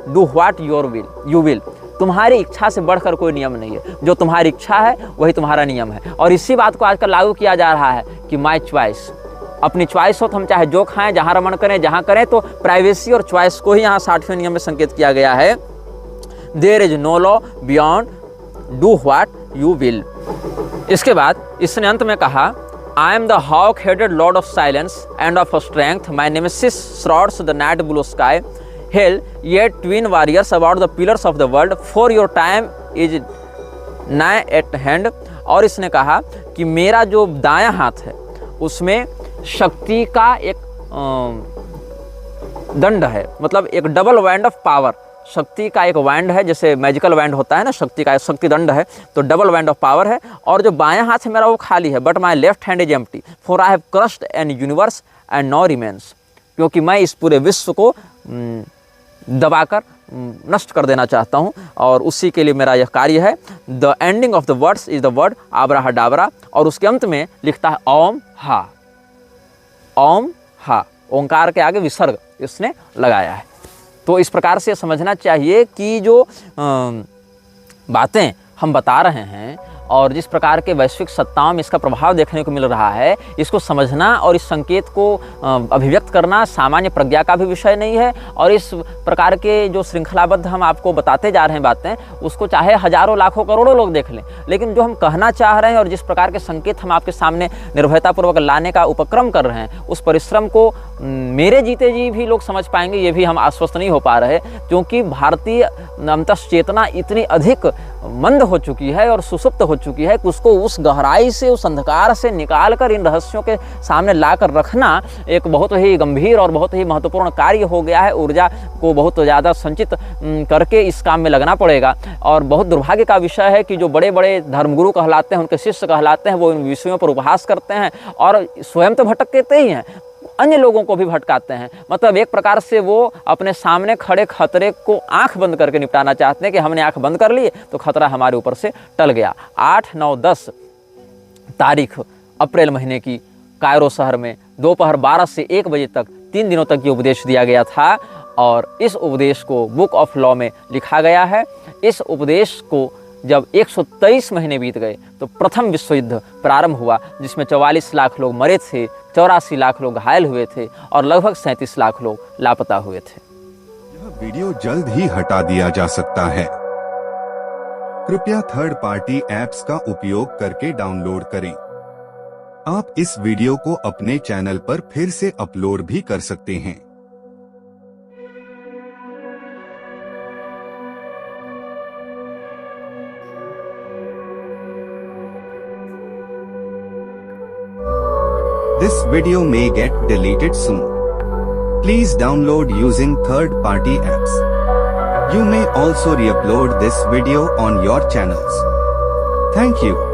do what you will. तुम्हारी इच्छा से बढ़कर कोई नियम नहीं है, जो तुम्हारी इच्छा है वही तुम्हारा नियम है। और इसी बात को आजकल लागू किया जा रहा है कि माई चॉइस, अपनी चॉइस हो तो हम चाहे जो खाएं, जहां रमण करें, जहां करें। तो प्राइवेसी और चॉइस को ही यहाँ 60वें नियम में संकेत किया गया है। There is no law beyond, do what you will. इसके बाद इसने अंत में कहा, I am the hawk headed lord of silence and of strength, my nemesis shrouds the night blue sky, hell, yet twin warriors about the pillars of the world, for your time is nigh at hand। और इसने कहा कि मेरा जो दायां हाथ है उसमें शक्ति का एक दंड है, मतलब एक डबल वैंड ऑफ पावर, शक्ति का एक वैंड है, जैसे मैजिकल वैंड होता है ना, शक्ति का शक्ति दंड है, तो डबल वैंड ऑफ पावर है। और जो बायां हाथ है मेरा वो खाली है, but my left hand is empty, for I have crushed an universe and no remains, क्योंकि मैं इस पूरे विश्व को दबाकर नष्ट कर देना चाहता हूँ, और उसी के लिए मेरा यह कार्य है। The ending of the words is the word Abrahadabra, और उसके अंत में लिखता है ओम हा। ओम हा, ओंकार के आगे विसर्ग इसने लगाया है। तो इस प्रकार से समझना चाहिए कि जो बातें हम बता रहे हैं और जिस प्रकार के वैश्विक सत्ताओं में इसका प्रभाव देखने को मिल रहा है, इसको समझना और इस संकेत को अभिव्यक्त करना सामान्य प्रज्ञा का भी विषय नहीं है। और इस प्रकार के जो श्रृंखलाबद्ध हम आपको बताते जा रहे हैं बातें, उसको चाहे हजारों लाखों करोड़ों लोग देख लें, लेकिन जो हम कहना चाह रहे हैं और जिस प्रकार के संकेत हम आपके सामने निर्भयतापूर्वक लाने का उपक्रम कर रहे हैं, उस परिश्रम को मेरे जीते जी भी लोग समझ पाएंगे, ये भी हम आश्वस्त नहीं हो पा रहे, क्योंकि भारतीय अंतश्चेतना इतनी अधिक मंद हो चुकी है और सुसुप्त हो चुकी है कि उसको उस गहराई से, उस अंधकार से निकाल कर इन रहस्यों के सामने लाकर रखना एक बहुत ही गंभीर और बहुत ही महत्वपूर्ण कार्य हो गया है। ऊर्जा को बहुत ज़्यादा संचित करके इस काम में लगना पड़ेगा। और बहुत दुर्भाग्य का विषय है कि जो बड़े बड़े धर्मगुरु कहलाते हैं, उनके शिष्य कहलाते हैं, वो इन विषयों पर उपहास करते हैं और स्वयं तो भटकते ही हैं, अन्य लोगों को भी भटकाते हैं। मतलब एक प्रकार से वो अपने सामने खड़े खतरे को आंख बंद करके निपटाना चाहते हैं कि हमने आंख बंद कर ली तो खतरा हमारे ऊपर से टल गया। 8, 9, 10 तारीख अप्रैल महीने की कायरो शहर में दोपहर 12 से 1 बजे तक 3 दिनों तक ये उपदेश दिया गया था, और इस उपदेश को बुक ऑफ लॉ में लिखा गया है। इस उपदेश को जब 123 महीने बीत गए तो प्रथम विश्व युद्ध प्रारंभ हुआ, जिसमें 44 लाख लोग मरे थे, 84 लाख लोग घायल हुए थे और लगभग 37 लाख लोग लापता हुए थे। यह वीडियो जल्द ही हटा दिया जा सकता है। कृपया थर्ड पार्टी ऐप्स का उपयोग करके डाउनलोड करें। आप इस वीडियो को अपने चैनल पर फिर से अपलोड भी कर सकते हैं। This video may get deleted soon. Please download using third-party apps. You may also re-upload this video on your channels. Thank you.